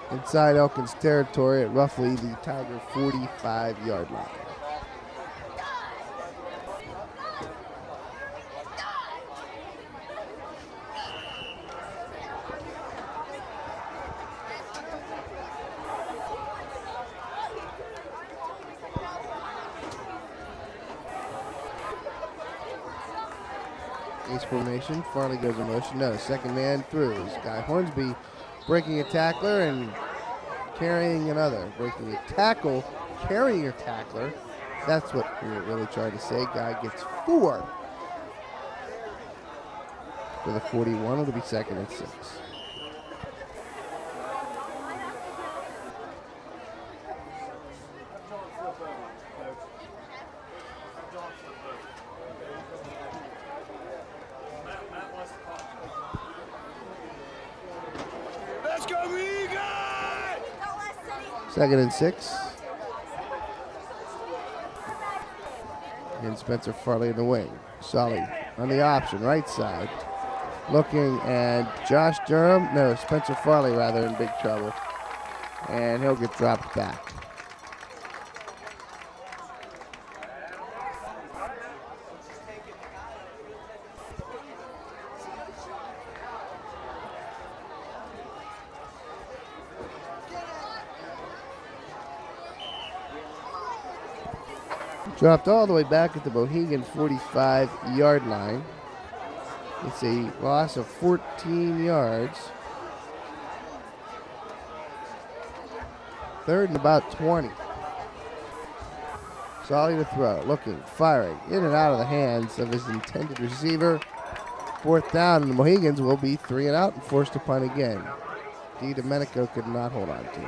S1: inside Elkins territory at roughly the Tiger 45-yard line. Ace formation. Farley goes in motion. No, second man through. Guy Hornsby breaking a tackler and carrying another. Breaking a tackle, carrying a tackler. That's what we're really trying to say. Guy gets 4 for the 41. It'll be 2nd and 6. Second and 6. And Spencer Farley in the wing. Sully on the option, right side. Looking, and Josh Durham, no, Spencer Farley rather, in big trouble. And he'll get dropped back. Dropped all the way back at the Mohegan 45-yard line. It's a loss of 14 yards. Third and about 20. Solly to throw, looking, firing, in and out of the hands of his intended receiver. Fourth down, and the Mohegans will be 3 and out and forced to punt again. Domenico could not hold on to.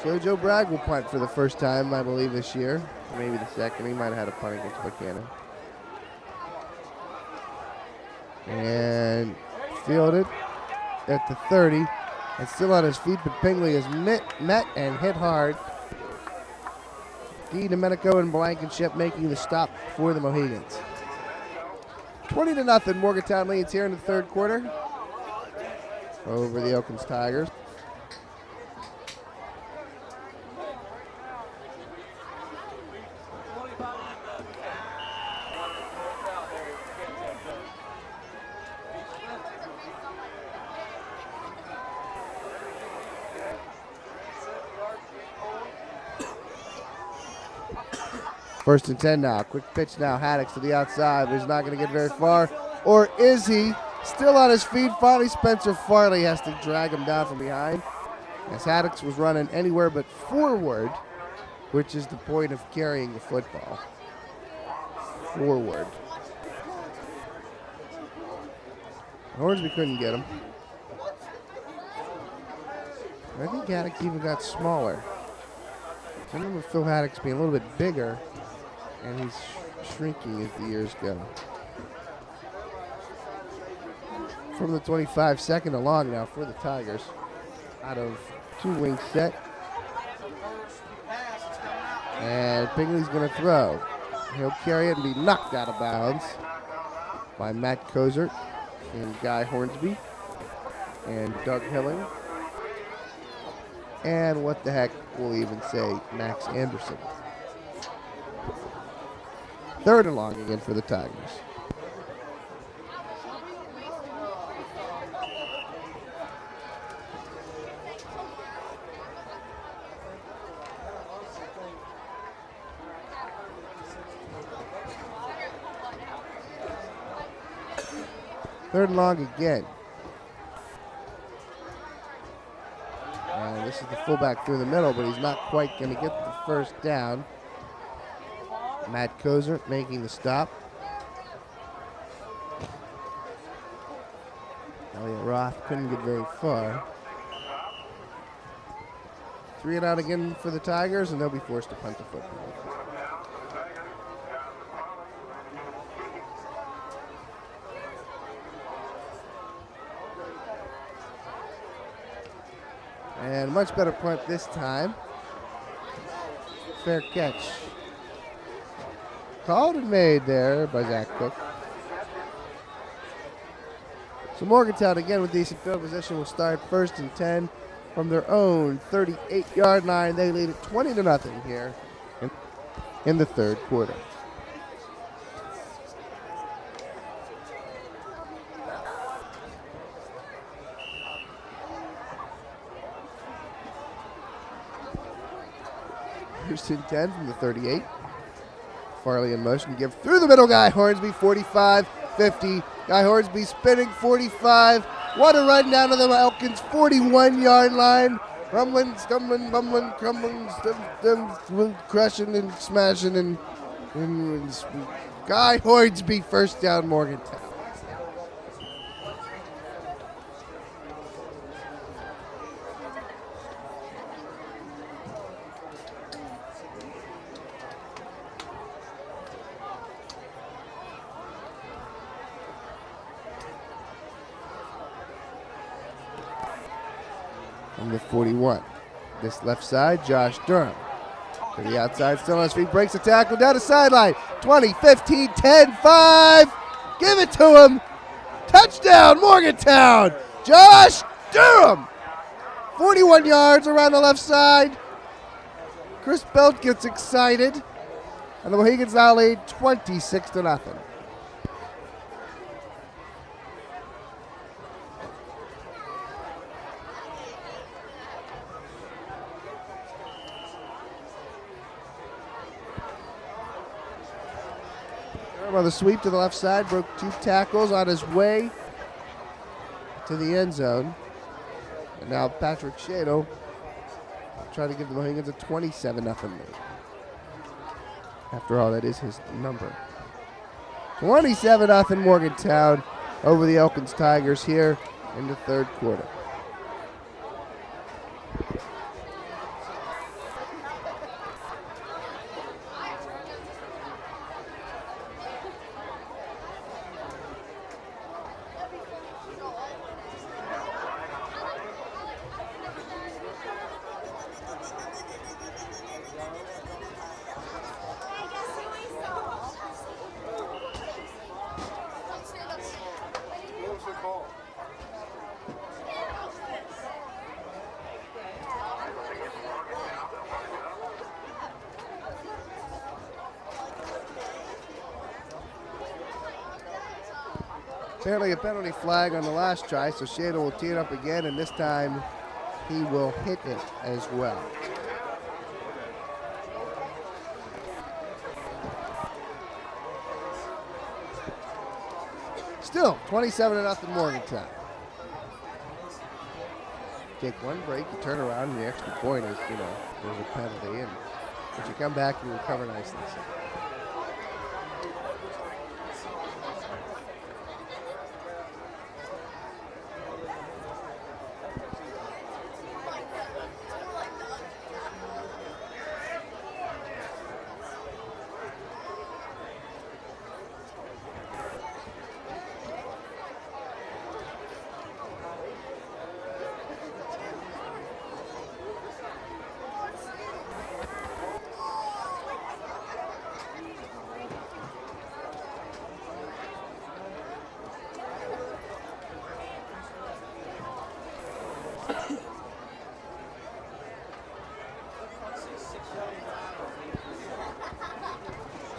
S1: So Joe Bragg will punt for the first time, I believe, this year. Maybe the second. He might have had a punt against Buchanan. And fielded at the 30. And still on his feet, but Pingley is met and hit hard. Domenico and Blankenship making the stop for the Mohegans. 20-0, Morgantown leads here in the third quarter over the Elkins Tigers. First and 10 now. Quick pitch now. Haddix to the outside, but he's not going to get very far. Or is he? Still on his feet. Finally, Spencer Farley has to drag him down from behind. As Haddix was running anywhere but forward, which is the point of carrying the football. Forward. Hornsby couldn't get him. I think Haddix even got smaller. I remember Phil Haddix being a little bit bigger, and he's shrinking as the years go. From the 25, second and long now for the Tigers. Out of two-wing set. And Pingley's going to throw. He'll carry it and be knocked out of bounds by Matt Kozert and Guy Hornsby and Doug Hilling. And what the heck, we'll even say Max Anderson. Third and long again for the Tigers. Third and long again. And this is the fullback through the middle, but he's not quite going to get the first down. Matt Kozert making the stop. Elliot Roth couldn't get very far. 3 and out again for the Tigers, and they'll be forced to punt the football. And much better punt this time. Fair catch. Called and made there by Zach Cook. So Morgantown again with decent field position will start first and 10 from their own 38-yard line. They lead it 20-0 here in the third quarter. First and 10 from the 38. Farley in motion, give through the middle. Guy Hornsby, 45, 50. Guy Hornsby spinning, 45. What a run down to the Elkins 41-yard line. Rumbling, stumbling, bumbling, crumbling, crushing and smashing. And Guy Hornsby, first down, Morgantown. From the 41. This left side, Josh Durham. To the outside, still on his feet, breaks the tackle down the sideline. 20, 15, 10, 5. Give it to him. Touchdown, Morgantown. Josh Durham. 41 yards around the left side. Chris Belt gets excited, and the Mohigans now lead 26-0. On the sweep to the left side, broke 2 tackles on his way to the end zone. And now Patrick Shado trying to give the Mohigans a 27-0 lead. After all, that is his number. 27-0 Morgantown over the Elkins Tigers here in the third quarter. Apparently a penalty flag on the last try, so Shada will tee it up again, and this time he will hit it as well. Still, 27-0 Morgantown. Take one break, you turn around, and the extra point is, there's a penalty, and once you come back, you recover nicely. So.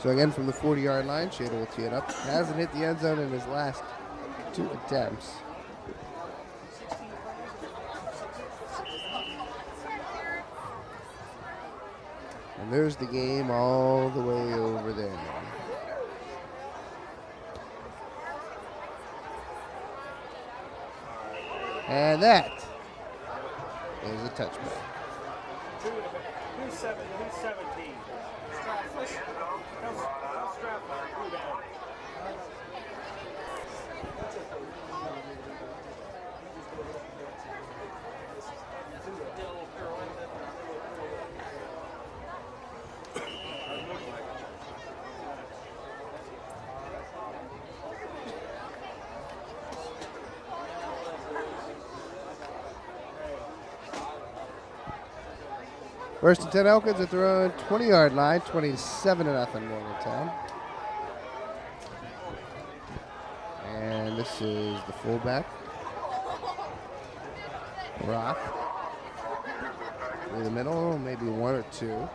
S1: So again from the 40-yard line, Shada will tee it up. Hasn't hit the end zone in his last 2 attempts. And there's the game all the way over there. And that is a touchback.
S2: 217.
S1: First and 10 Elkins at their own 20-yard line, 27-0 Morgantown. And this is the fullback, Roth. Through the middle, maybe 1 or 2.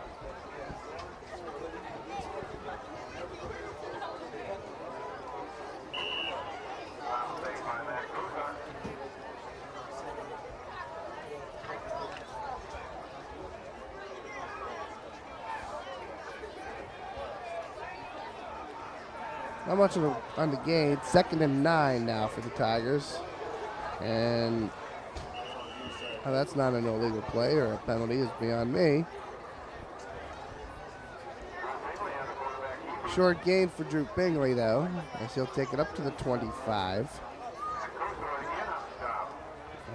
S1: Not much on the gain. 2nd and 9 now for the Tigers. And that's not an illegal play or a penalty is beyond me. Short gain for Drew Bingley, though, as he'll take it up to the 25.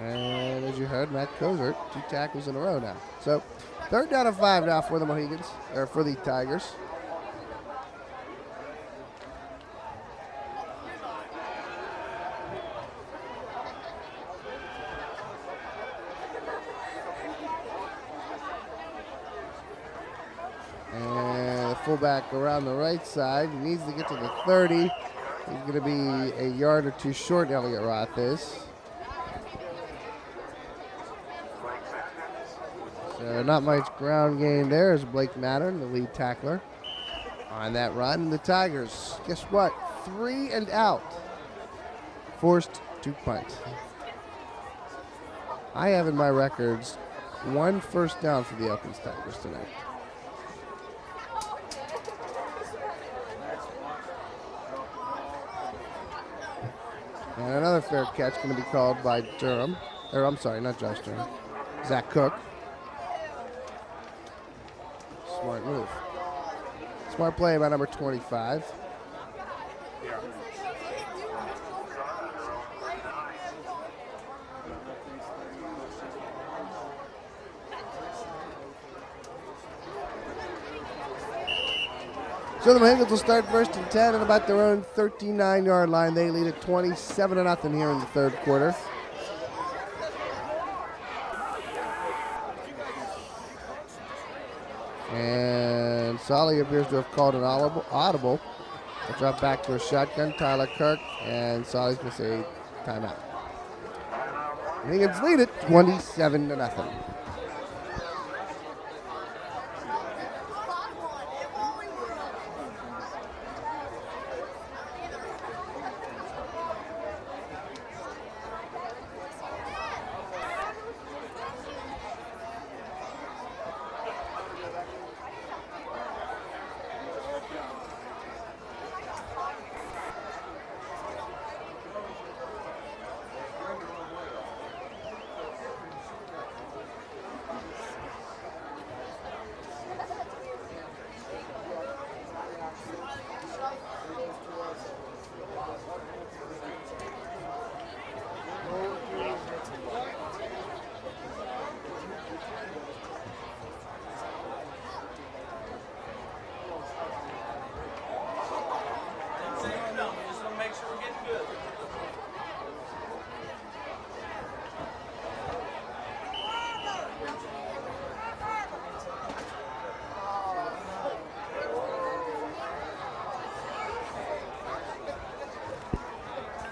S1: And as you heard, Matt Cozart, 2 tackles in a row now. So 3rd down and 5 now for the Mohigans, or for the Tigers. Fullback around the right side. He needs to get to the 30. He's going to be a yard or 2 short, Elliott Roth is. So not much ground game there as Blake Mattern, the lead tackler, on that run. And the Tigers, guess what? 3 and out. Forced to punt. I have in my records 1 first down for the Elkins Tigers tonight. And another fair catch going to be called by Durham. Or I'm sorry, not Josh Durham. Zach Cook. Smart move. Smart play by number 25. So the Mohigans will start first and 10 at about their own 39-yard line. They lead at 27-0 here in the third quarter. And Solly appears to have called an audible. They'll drop back to a shotgun. Tyler Kirk, and Solly's going to say timeout. Mohigans lead it 27-0.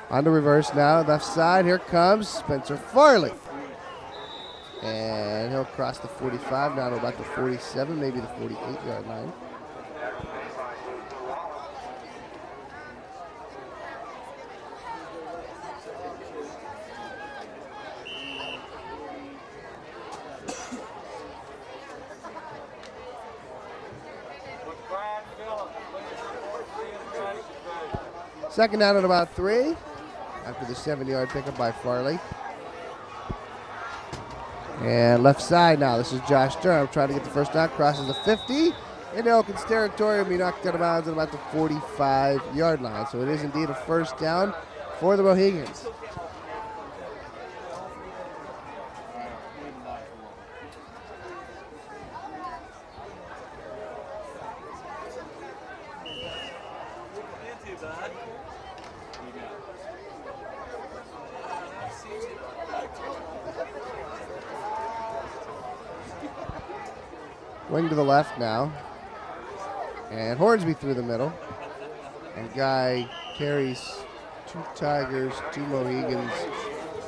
S1: On the reverse now, left side, here comes Spencer Farley. And he'll cross the 45 down to about the 47, maybe the 48-yard line. Second down at about 3 after the 7-yard pickup by Farley. And left side now, this is Josh Durham trying to get the first down, crosses the 50 into Elkins territory and be knocked out of bounds at about the 45-yard line. So it is indeed a first down for the Mohigans. Wing to the left now. And Hornsby through the middle. And Guy carries 2 Tigers, 2 Mohigans,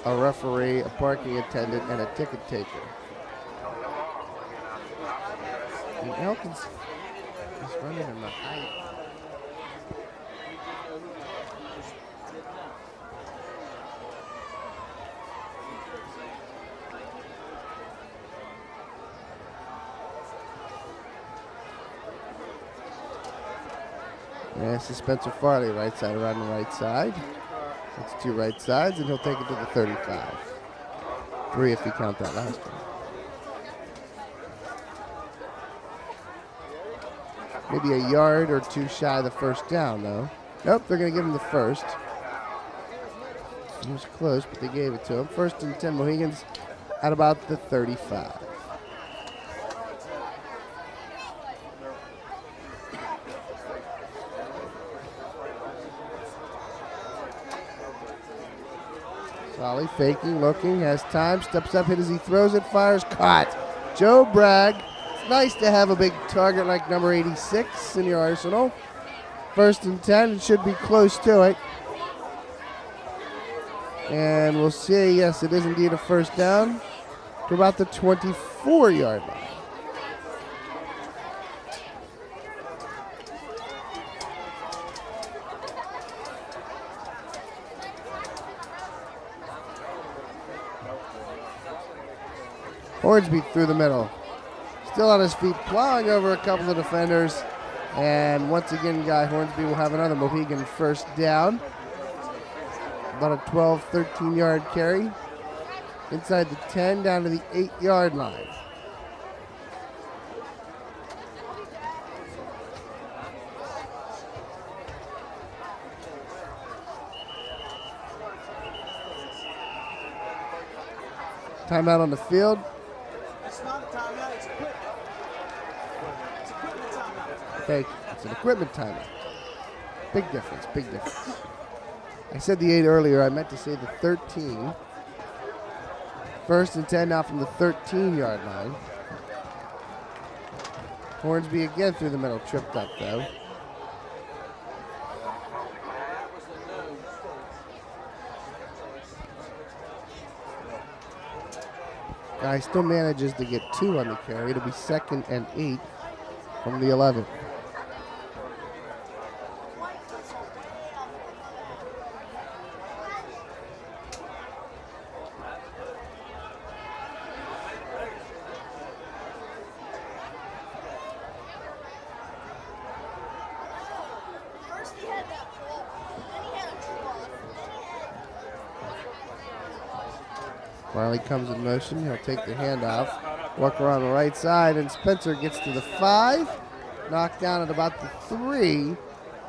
S1: a referee, a parking attendant, and a ticket taker. And Elkins is running in the height. And this is Spencer Farley, right side around the right side. That's 2 right sides, and he'll take it to the 35. 3 if you count that last one. Maybe a yard or 2 shy of the first down, though. Nope, they're going to give him the first. It was close, but they gave it to him. First and 10 Mohigans at about the 35. Solly faking, looking, has time, steps up, hit as he throws it, fires, caught. Joe Bragg. It's nice to have a big target like number 86 in your arsenal. First and 10, it should be close to it. And we'll see, yes, it is indeed a first down. to about the 24-yard line. Hornsby through the middle. Still on his feet, plowing over a couple of defenders. And once again, Guy Hornsby will have another Mohegan first down. About a 12, 13-yard carry. Inside the 10, down to the 8-yard line. Timeout on the field.
S2: It's not a timeout, it's equipment. It's equipment timeout.
S1: Thank you. It's an equipment timeout. Big difference, big difference. I said the 8 earlier. I meant to say the 13. First and 10 now from the 13-yard line. Hornsby again through the middle, tripped up though. Guy still manages to get 2 on the carry. It'll be 2nd and 8 from the 11. Farley comes in motion. He'll take the handoff, walk around the right side, and Spencer gets to the 5. Knocked down at about the 3.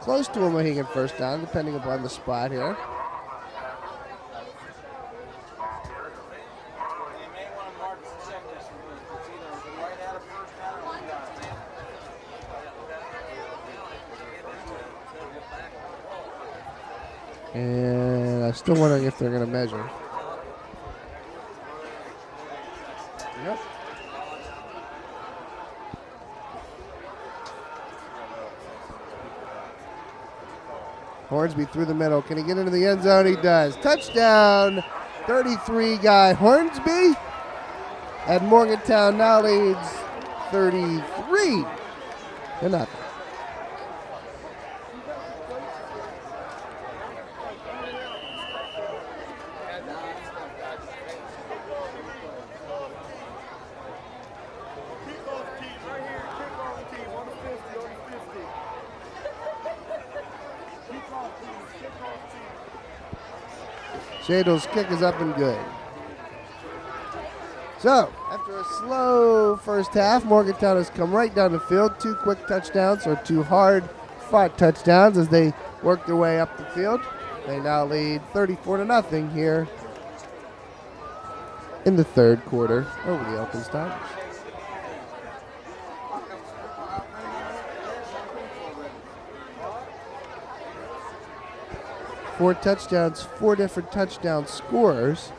S1: Close to a Mohegan first down, depending upon the spot here. And I'm still wondering if they're going to measure. Yep. Hornsby through the middle. Can he get into the end zone? He does. Touchdown, 33 Guy Hornsby. And Morgantown now leads 33-0. Shadle's kick is up and good. So, after a slow first half, Morgantown has come right down the field. 2 quick touchdowns, or 2 hard-fought touchdowns as they work their way up the field. They now lead 34-0 here in the 3rd quarter over the Elkins Tigers. Four touchdowns, 4 different touchdown scorers.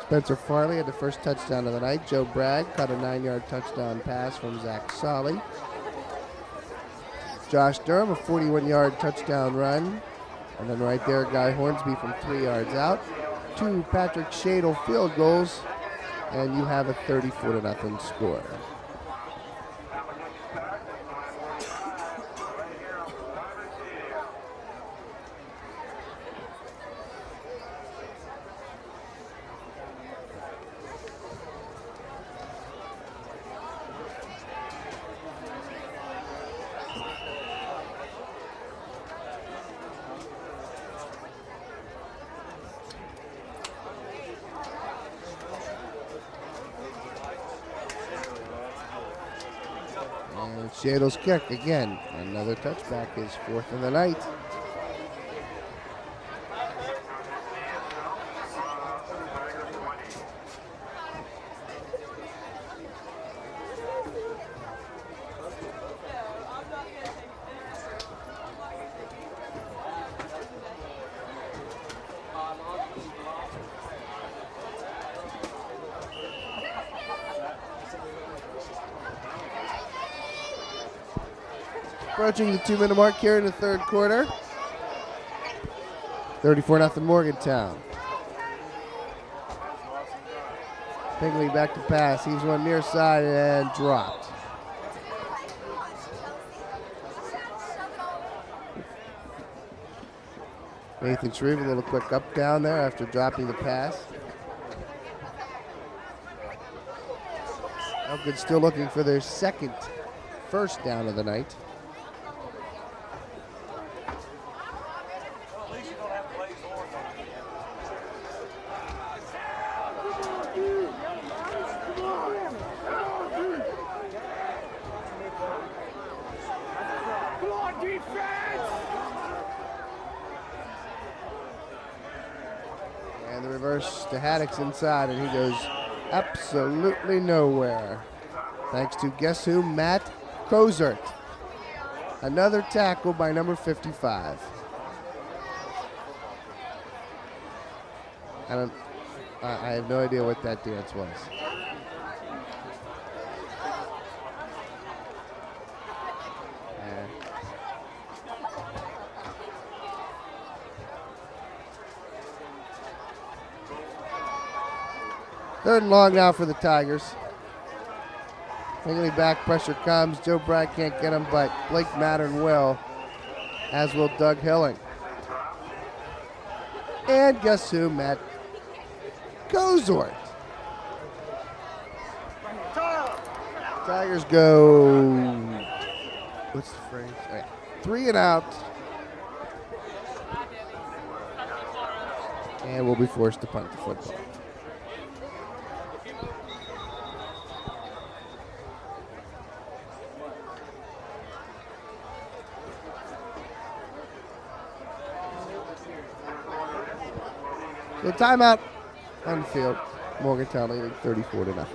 S1: Spencer Farley had the first touchdown of the night. Joe Bragg caught a 9-yard touchdown pass from Zach Solly. Josh Durham, a 41-yard touchdown run. And then right there, Guy Hornsby from 3 yards out. 2 Patrick Shadle field goals, and you have a 34-0 score. Shadle's kick again. Another touchback, his 4th of the night. Approaching the 2-minute mark here in the 3rd quarter. 34-0 Morgantown. Pingley back to pass. He's one near side and dropped. Nathan Shreve, a little quick up down there after dropping the pass. Elkins still looking for their second first down of the night. And the reverse to Haddock's inside, and he goes absolutely nowhere. Thanks to guess who? Matt Kozert. Another tackle by number 55. I have no idea what that dance was. Third and long now for the Tigers. Pingley back, pressure comes. Joe Bragg can't get him, but Blake Mattern will, as will Doug Hilling. And guess who? Matt Kozort. Tigers go, what's the phrase? Oh, yeah. 3 and out. And we'll be forced to punt the football. So timeout on the field. Morgantown leading 34-0.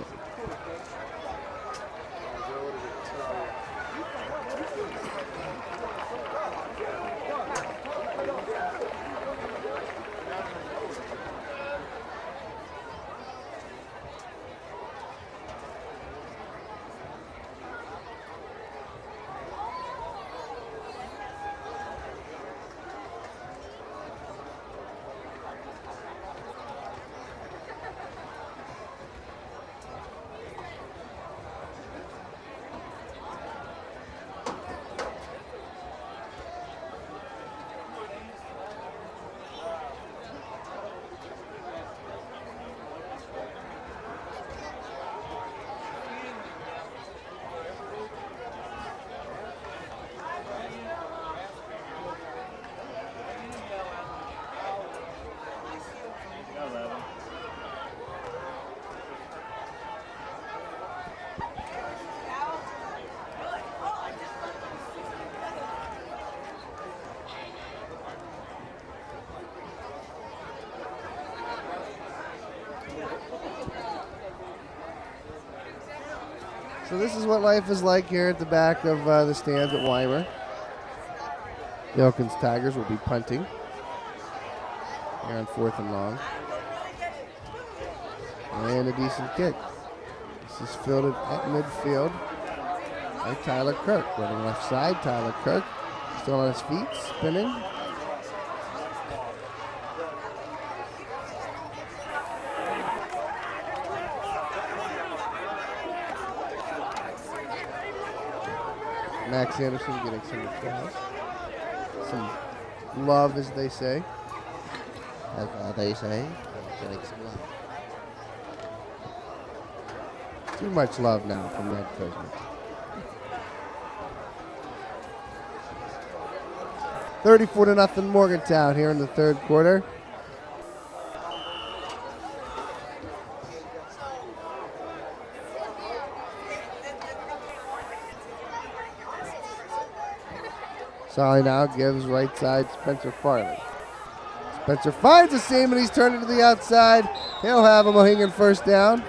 S1: So this is what life is like here at the back of the stands at Weimer. The Elkins Tigers will be punting here on 4th and long. And a decent kick. This is fielded at midfield by Tyler Kirk. Running left side, Tyler Kirk still on his feet, spinning. Max Anderson getting some applause. Some love, as they say. Getting some love. Too much love now from Ned Kozman. 34-0 Morgantown here in the third quarter. Solly now gives right side Spencer Farley. Spencer finds a seam and he's turned it to the outside. He'll have a Mohegan first down.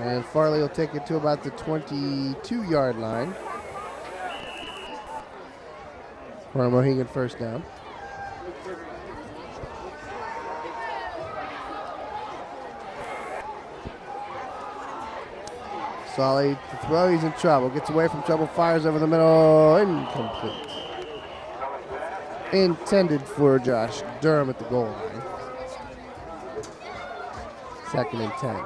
S1: And Farley will take it to about the 22-yard line for a Mohegan first down. Solly to throw, he's in trouble. Gets away from trouble, fires over the middle, incomplete. Intended for Josh Durham at the goal line. 2nd and 10.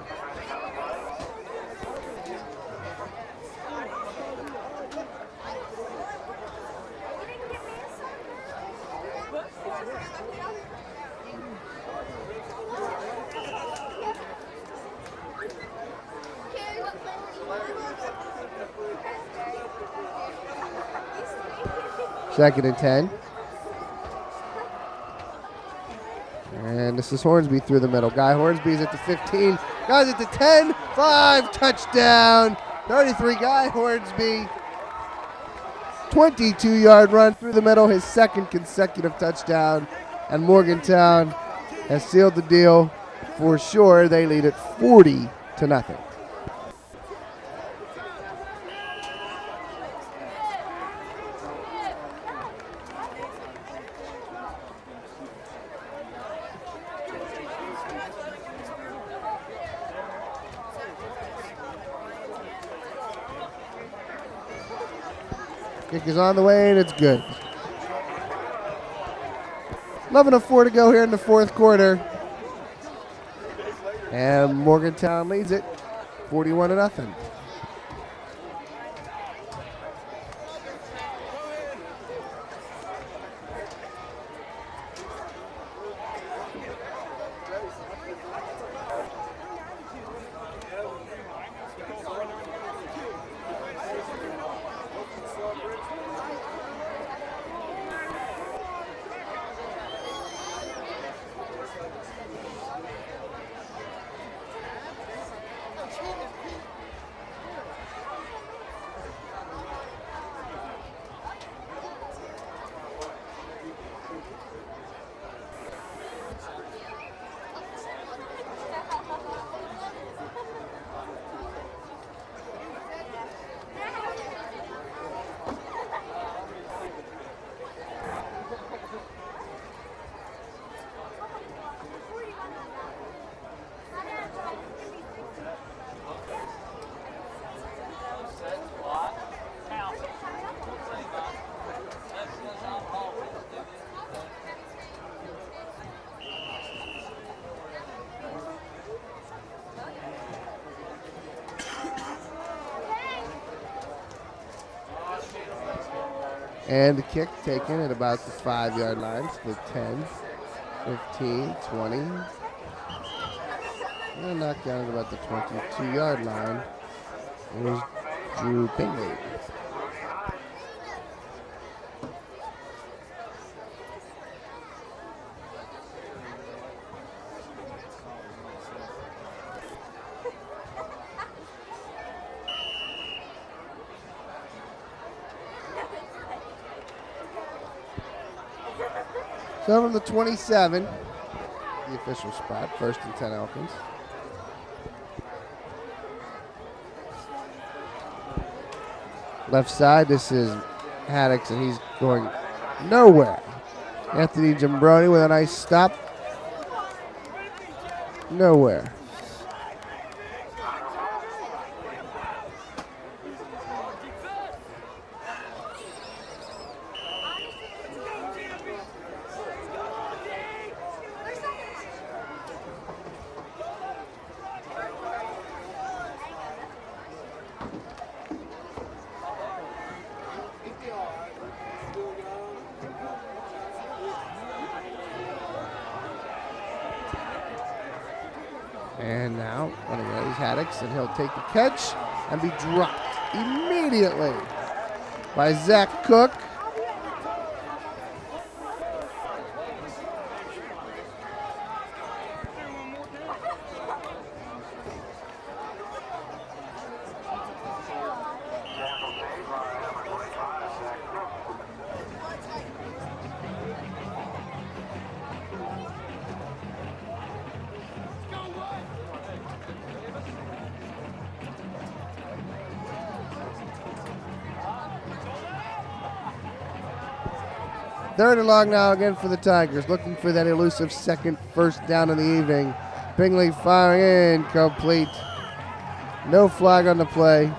S1: Second and 10. And this is Hornsby through the middle. Guy Hornsby's at the 15. Guy's at the 10. 5, touchdown. 33, Guy Hornsby. 22-yard run through the middle, his 2nd consecutive touchdown. And Morgantown has sealed the deal for sure. They lead it 40-0. Kick is on the way, and it's good. 11:04 to go here in the 4th quarter. And Morgantown leads it 41-0. And the kick taken at about the 5-yard line, split 10, 15, 20. And knocked down at about the 22-yard line. There's Drew Bingley. So from the 27, the official spot, 1st and 10 Elkins. Left side, this is Haddix, and he's going nowhere. Anthony Jambroni with a nice stop. Nowhere. And now, running away is Haddix, and he'll take the catch and be dropped immediately by Zach Cook. Third and long now again for the Tigers, looking for that elusive second first down of the evening. Bingley firing in, complete. No flag on the play.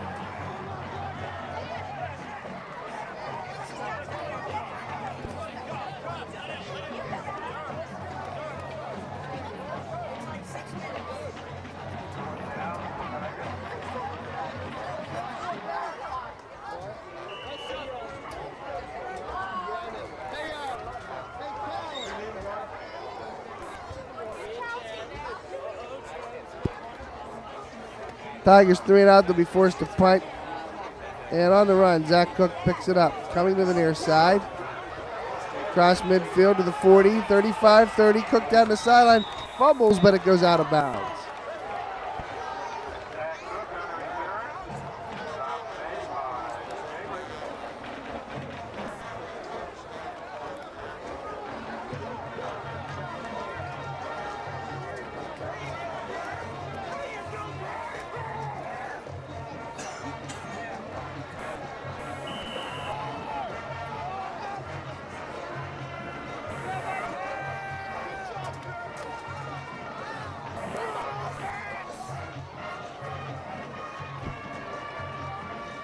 S1: Tigers 3 and out. They'll be forced to punt. And on the run, Zach Cook picks it up. Coming to the near side. Cross midfield to the 40, 35, 30. Cook down the sideline. Fumbles, but it goes out of bounds.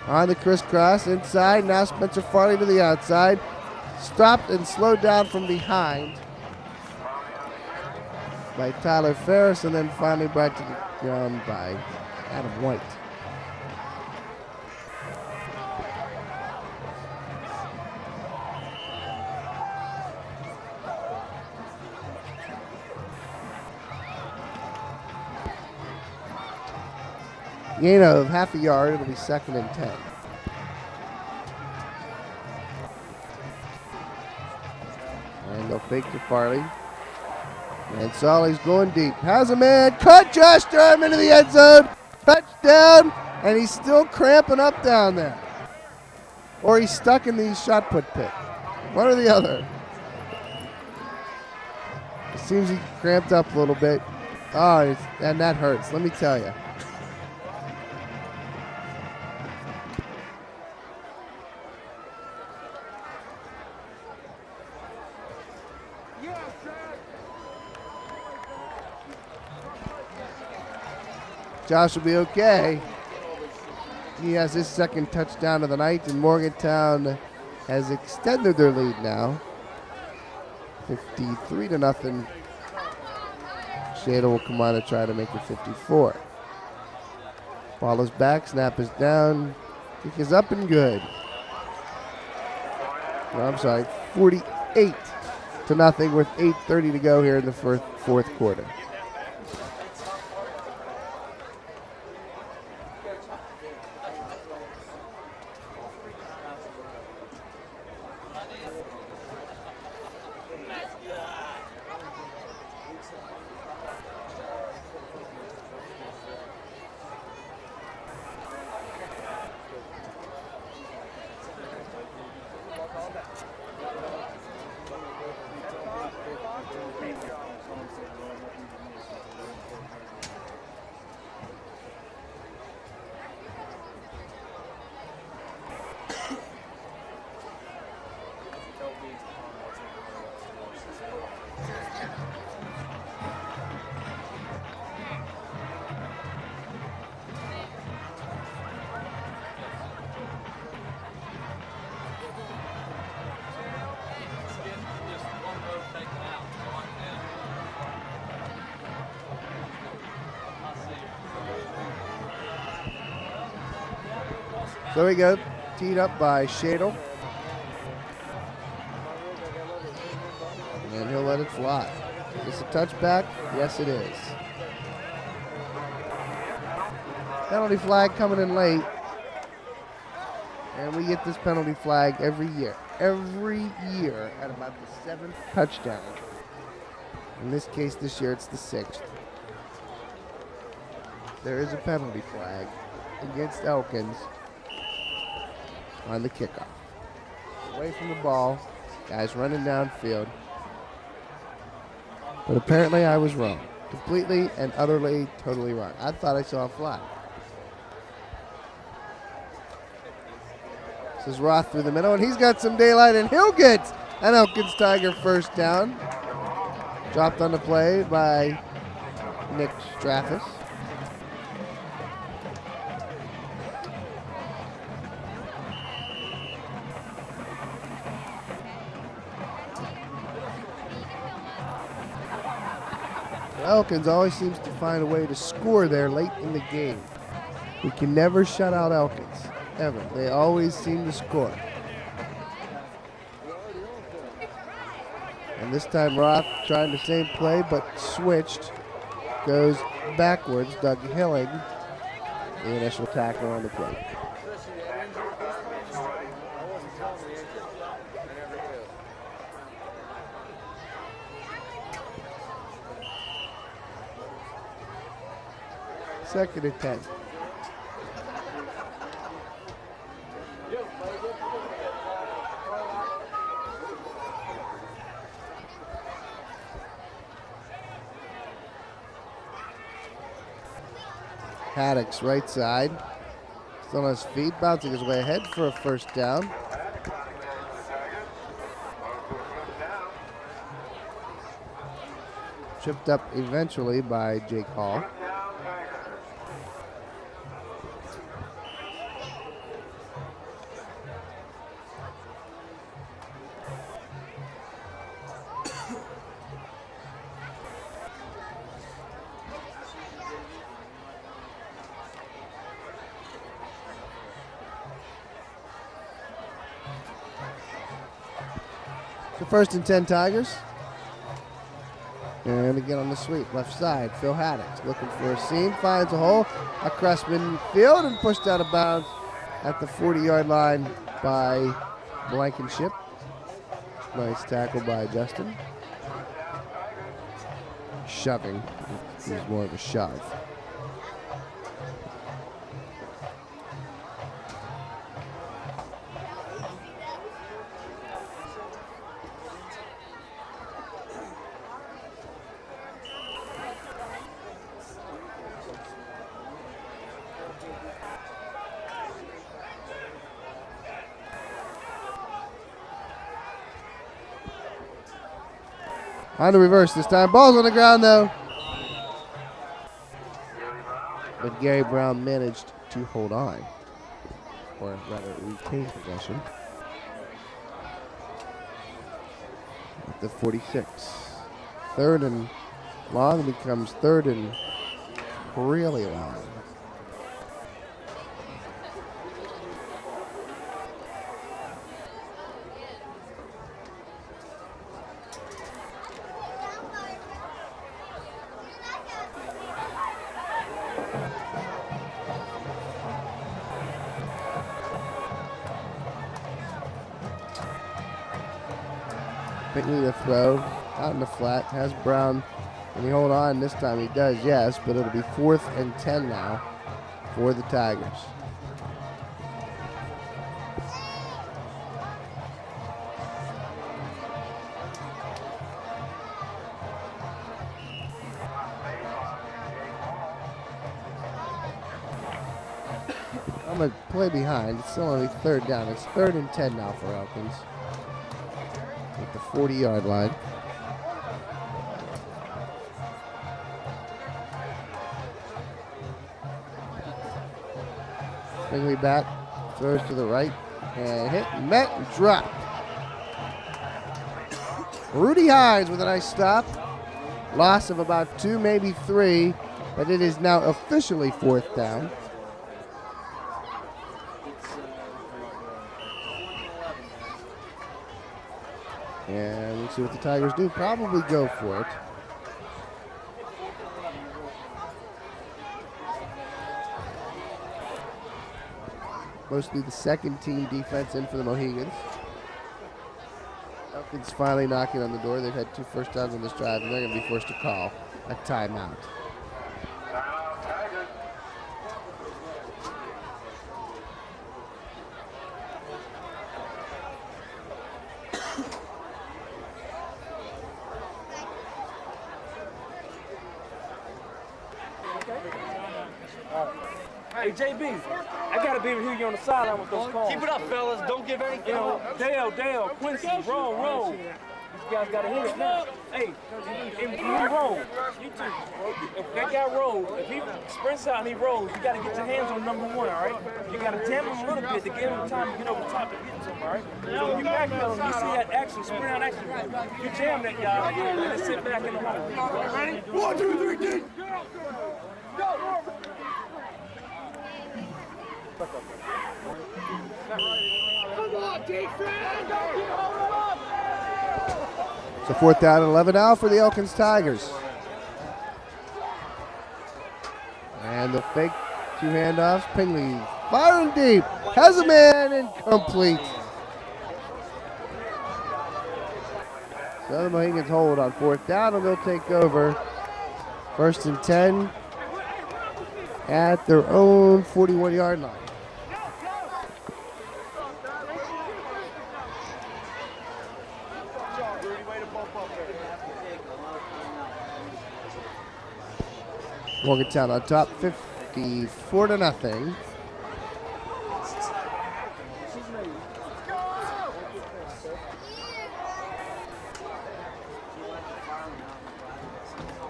S1: On the crisscross, inside, now Spencer Farley to the outside. Stopped and slowed down from behind by Tyler Ferris, and then finally brought to the ground by Adam White. Gain of half a yard. It'll be 2nd and 10. And they'll fake to Farley. And Solly's going deep. Has a man. Cut Josh Durham into the end zone. Touchdown. And he's still cramping up down there. Or he's stuck in the shot put pit. One or the other. It seems he cramped up a little bit. Oh, and that hurts. Let me tell you. Josh will be okay. He has his 2nd touchdown of the night, and Morgantown has extended their lead now. 53-0. Shada will come on and try to make it 54. Ball is back, snap is down, kick is up and good. No, I'm sorry, 48-0 with 8:30 to go here in the fourth quarter. So we go, teed up by Shadle. And he'll let it fly. Is it a touchback? Yes, it is. Penalty flag coming in late. And we get this penalty flag every year. Every year at about the 7th touchdown. In this case, this year, it's the 6th. There is a penalty flag against Elkins on the kickoff. Away from the ball, guys running downfield. But apparently I was wrong. Completely and utterly, totally wrong. I thought I saw a flag. This is Roth through the middle, and he's got some daylight, and he'll get an Elkins Tiger first down. Dropped on the play by Nick Straffus. Elkins always seems to find a way to score there late in the game. We can never shut out Elkins, ever. They always seem to score. And this time Roth trying the same play but switched. Goes backwards. Doug Hilling, the initial tackle on the play. Second and 10. Haddock's right side. Still on his feet, bouncing his way ahead for a first down. Tripped up eventually by Jake Hall. So first and 10 Tigers. And again on the sweep, left side, Phil Haddock looking for a seam, finds a hole across midfield and pushed out of bounds at the 40-yard line by Blankenship. Nice tackle by Justin. Shoving. He's more of a shove. On the reverse this time. Ball's on the ground though. But Gary Brown managed to hold on. Or rather retain possession. At the 46. Third and long becomes third and really long. Pinckney to throw out in the flat, has Brown. Can he hold on? This time he does, yes, but it'll be 4th and 10 now for the Tigers. I'm going to play behind. It's still only 3rd down. It's 3rd and 10 now for Elkins. At the 40-yard line. Bingley back, throws to the right, and hit, met, and dropped. Rudy Hines with a nice stop. Loss of about 2, maybe 3, but it is now officially 4th down. And we'll see what the Tigers do. Probably go for it. Mostly the second team defense in for the Mohigans. Elkins finally knocking on the door. They've had 2 first downs on this drive, and they're going to be forced to call a timeout.
S3: Hey, JB, I gotta be able to hear you on the sideline with those calls.
S4: Keep it up, fellas. Don't give anything up.
S3: Dale, Quincy, roll. These guys gotta hear it now. Hey, if he rolls, you too. If that guy rolls, if he sprints out and he rolls, you gotta get your hands on number 1, all right? You gotta jam him a little bit to give him time to get over the top and hit somebody. all right? So you backpedal, you see that action, sprint out action. You jam that guy, and then sit back in the hole. Ready? 1, 2, 3, go!
S2: Come on, defense! Don't keep holding up!
S1: So 4th down and 11 now for the Elkins Tigers. And the fake 2 handoffs. Pingley firing deep. Has a man, incomplete. So the Mohigans hold on 4th down, and they'll take over 1st and 10 at their own 41-yard line. Morgantown on top, 54-0.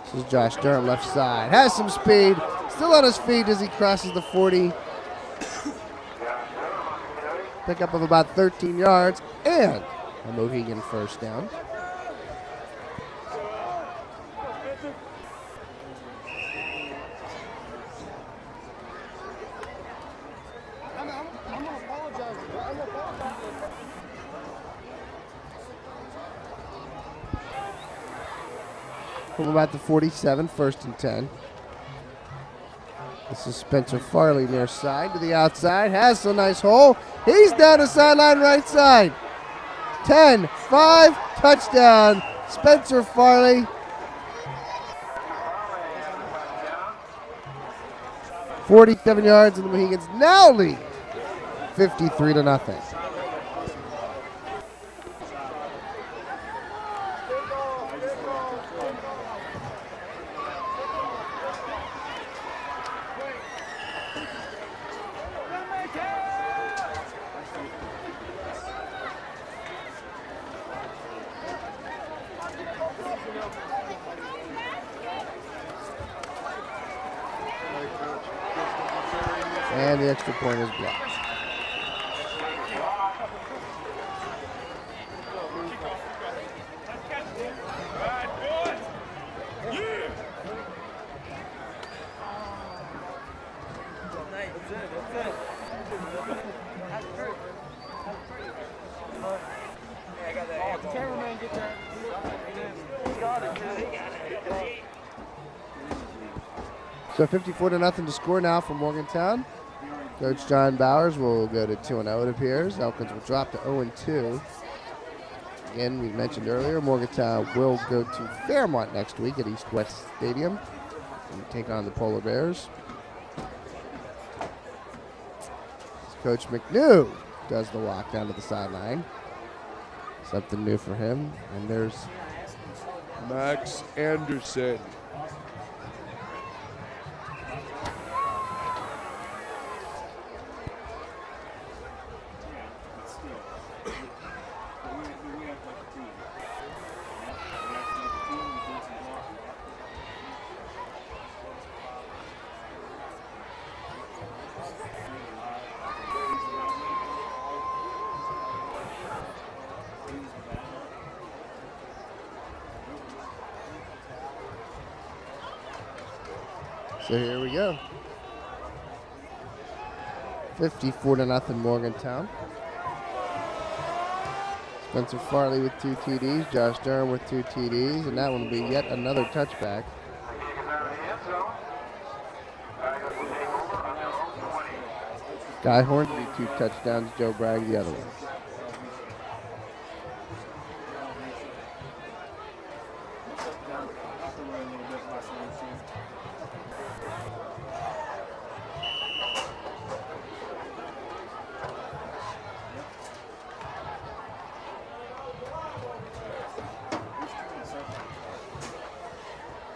S1: This is Josh Durham, left side. Has some speed. Still on his feet as he crosses the 40. Pickup of about 13 yards and a Mohegan first down. From about the 47, 1st and 10. This is Spencer Farley near side to the outside. Has a nice hole. He's down the sideline right side. 10, 5, touchdown. Spencer Farley. 47 yards, and the Mohegans now lead 53-0. And the extra point is blocked. So 54-0 to score now for Morgantown. Coach John Bowers will go to 2-0, it appears. Elkins will drop to 0-2. Again, we mentioned earlier, Morgantown will go to Fairmont next week at East West Stadium and take on the Polar Bears. Coach McNew does the walk down to the sideline. Something new for him. And there's Max Anderson. So here we go. 54-0 Morgantown. Spencer Farley with 2 TDs, Josh Durham with 2 TDs, and that one will be yet another touchback. Guy Hornsby 2 touchdowns, Joe Bragg the other one.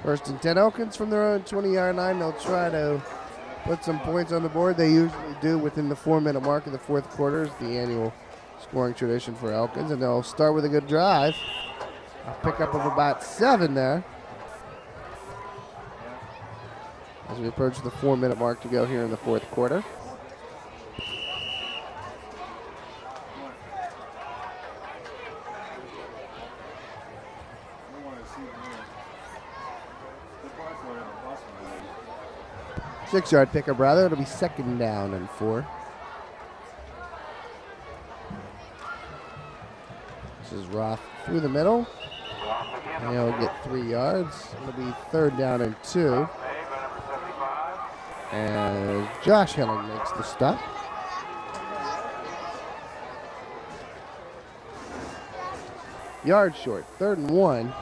S1: First and 10 Elkins from their own 20-yard line. They'll try to put some points on the board. They usually do within the 4-minute mark of the fourth quarter. Is the annual scoring tradition for Elkins. And they'll start with a good drive. A pickup of about 7 there. As we approach the 4-minute mark to go here in the fourth quarter. 6-yard pickup, rather. It'll be 2nd down and 4. This is Roth through the middle. And he'll get 3 yards. It'll be 3rd down and 2. And Josh Helling makes the stop. Yard short, 3rd and 1.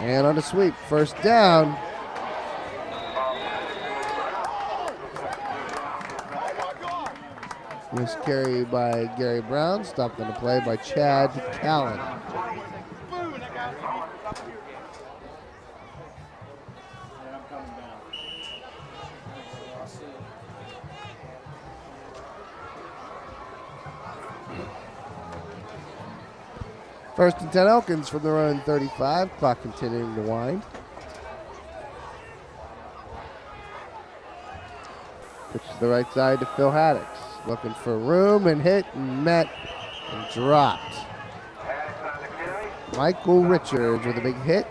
S1: And on the sweep, 1st down. This carry by Gary Brown, stopped on the play by Chad Callan. First and 10 Elkins from their own 35. Clock continuing to wind. Pitch to the right side to Phil Haddix. Looking for room and hit and met and dropped. Michael Richards with a big hit.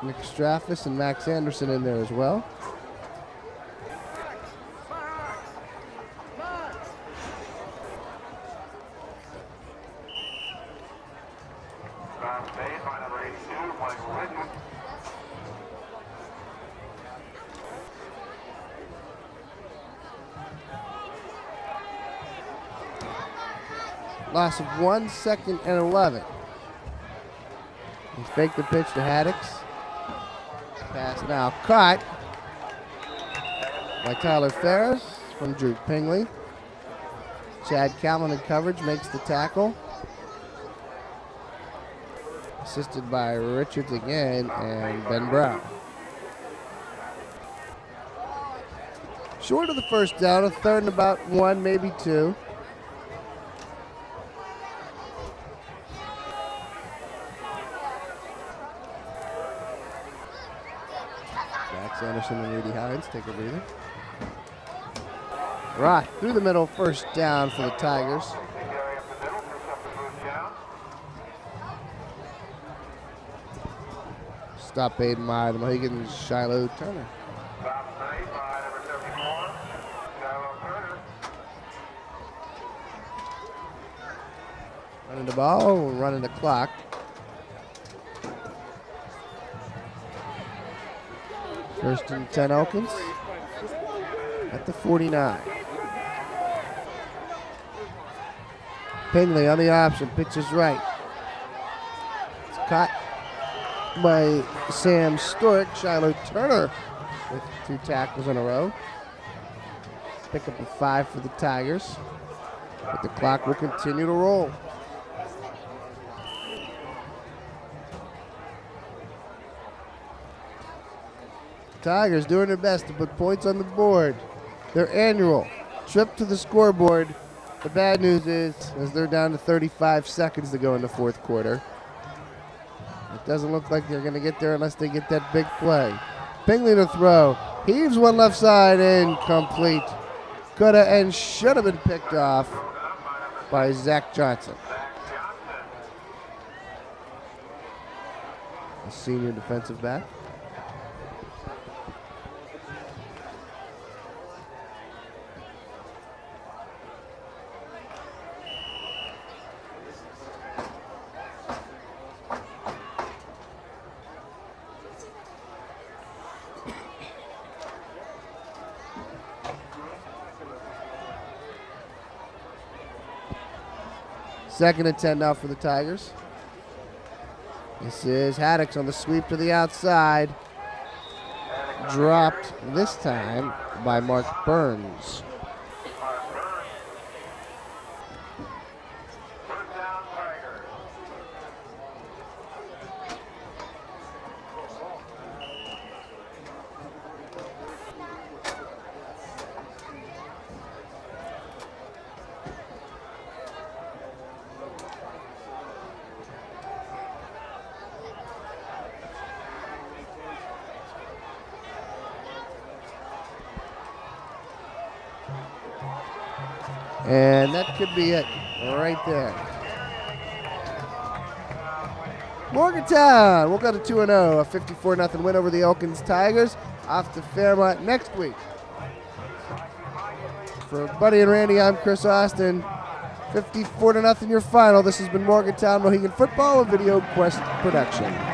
S1: Nick Straffus and Max Anderson in there as well. Loss of 1 second and 11. He faked the pitch to Haddix. Pass now caught by Tyler Ferris from Drew Pingley. Chad Callan in coverage makes the tackle. Assisted by Richards again and Ben Brown. Short of the 1st down, a 3rd and about 1, maybe 2. Anderson and Rudy Hines take a breather. Right through the middle, 1st down for the Tigers. Stop made by the Mohigans, Shiloh Turner. Running the ball, running the clock. First and 10 Elkins at the 49. Pingley on the option, pitches right. It's caught by Sam Stork. Shiloh Turner with 2 tackles in a row. Pick up a 5 for the Tigers. But the clock will continue to roll. Tigers doing their best to put points on the board. Their annual trip to the scoreboard. The bad news is, as they're down to 35 seconds to go in the 4th quarter, it doesn't look like they're going to get there unless they get that big play. Pingley to throw. Heaves one left side, incomplete. Could have and should have been picked off by Zach Johnson, a senior defensive back. Second and 10 now for the Tigers. This is Haddix on the sweep to the outside. Dropped this time by Mark Burns. And that could be it right there. Morgantown will go to 2-0, a 54-0 win over the Elkins Tigers. Off to Fairmont next week. For Buddy and Randy, I'm Chris Austin. 54-0 your final. This has been Morgantown Mohigan Football, a Video Quest production.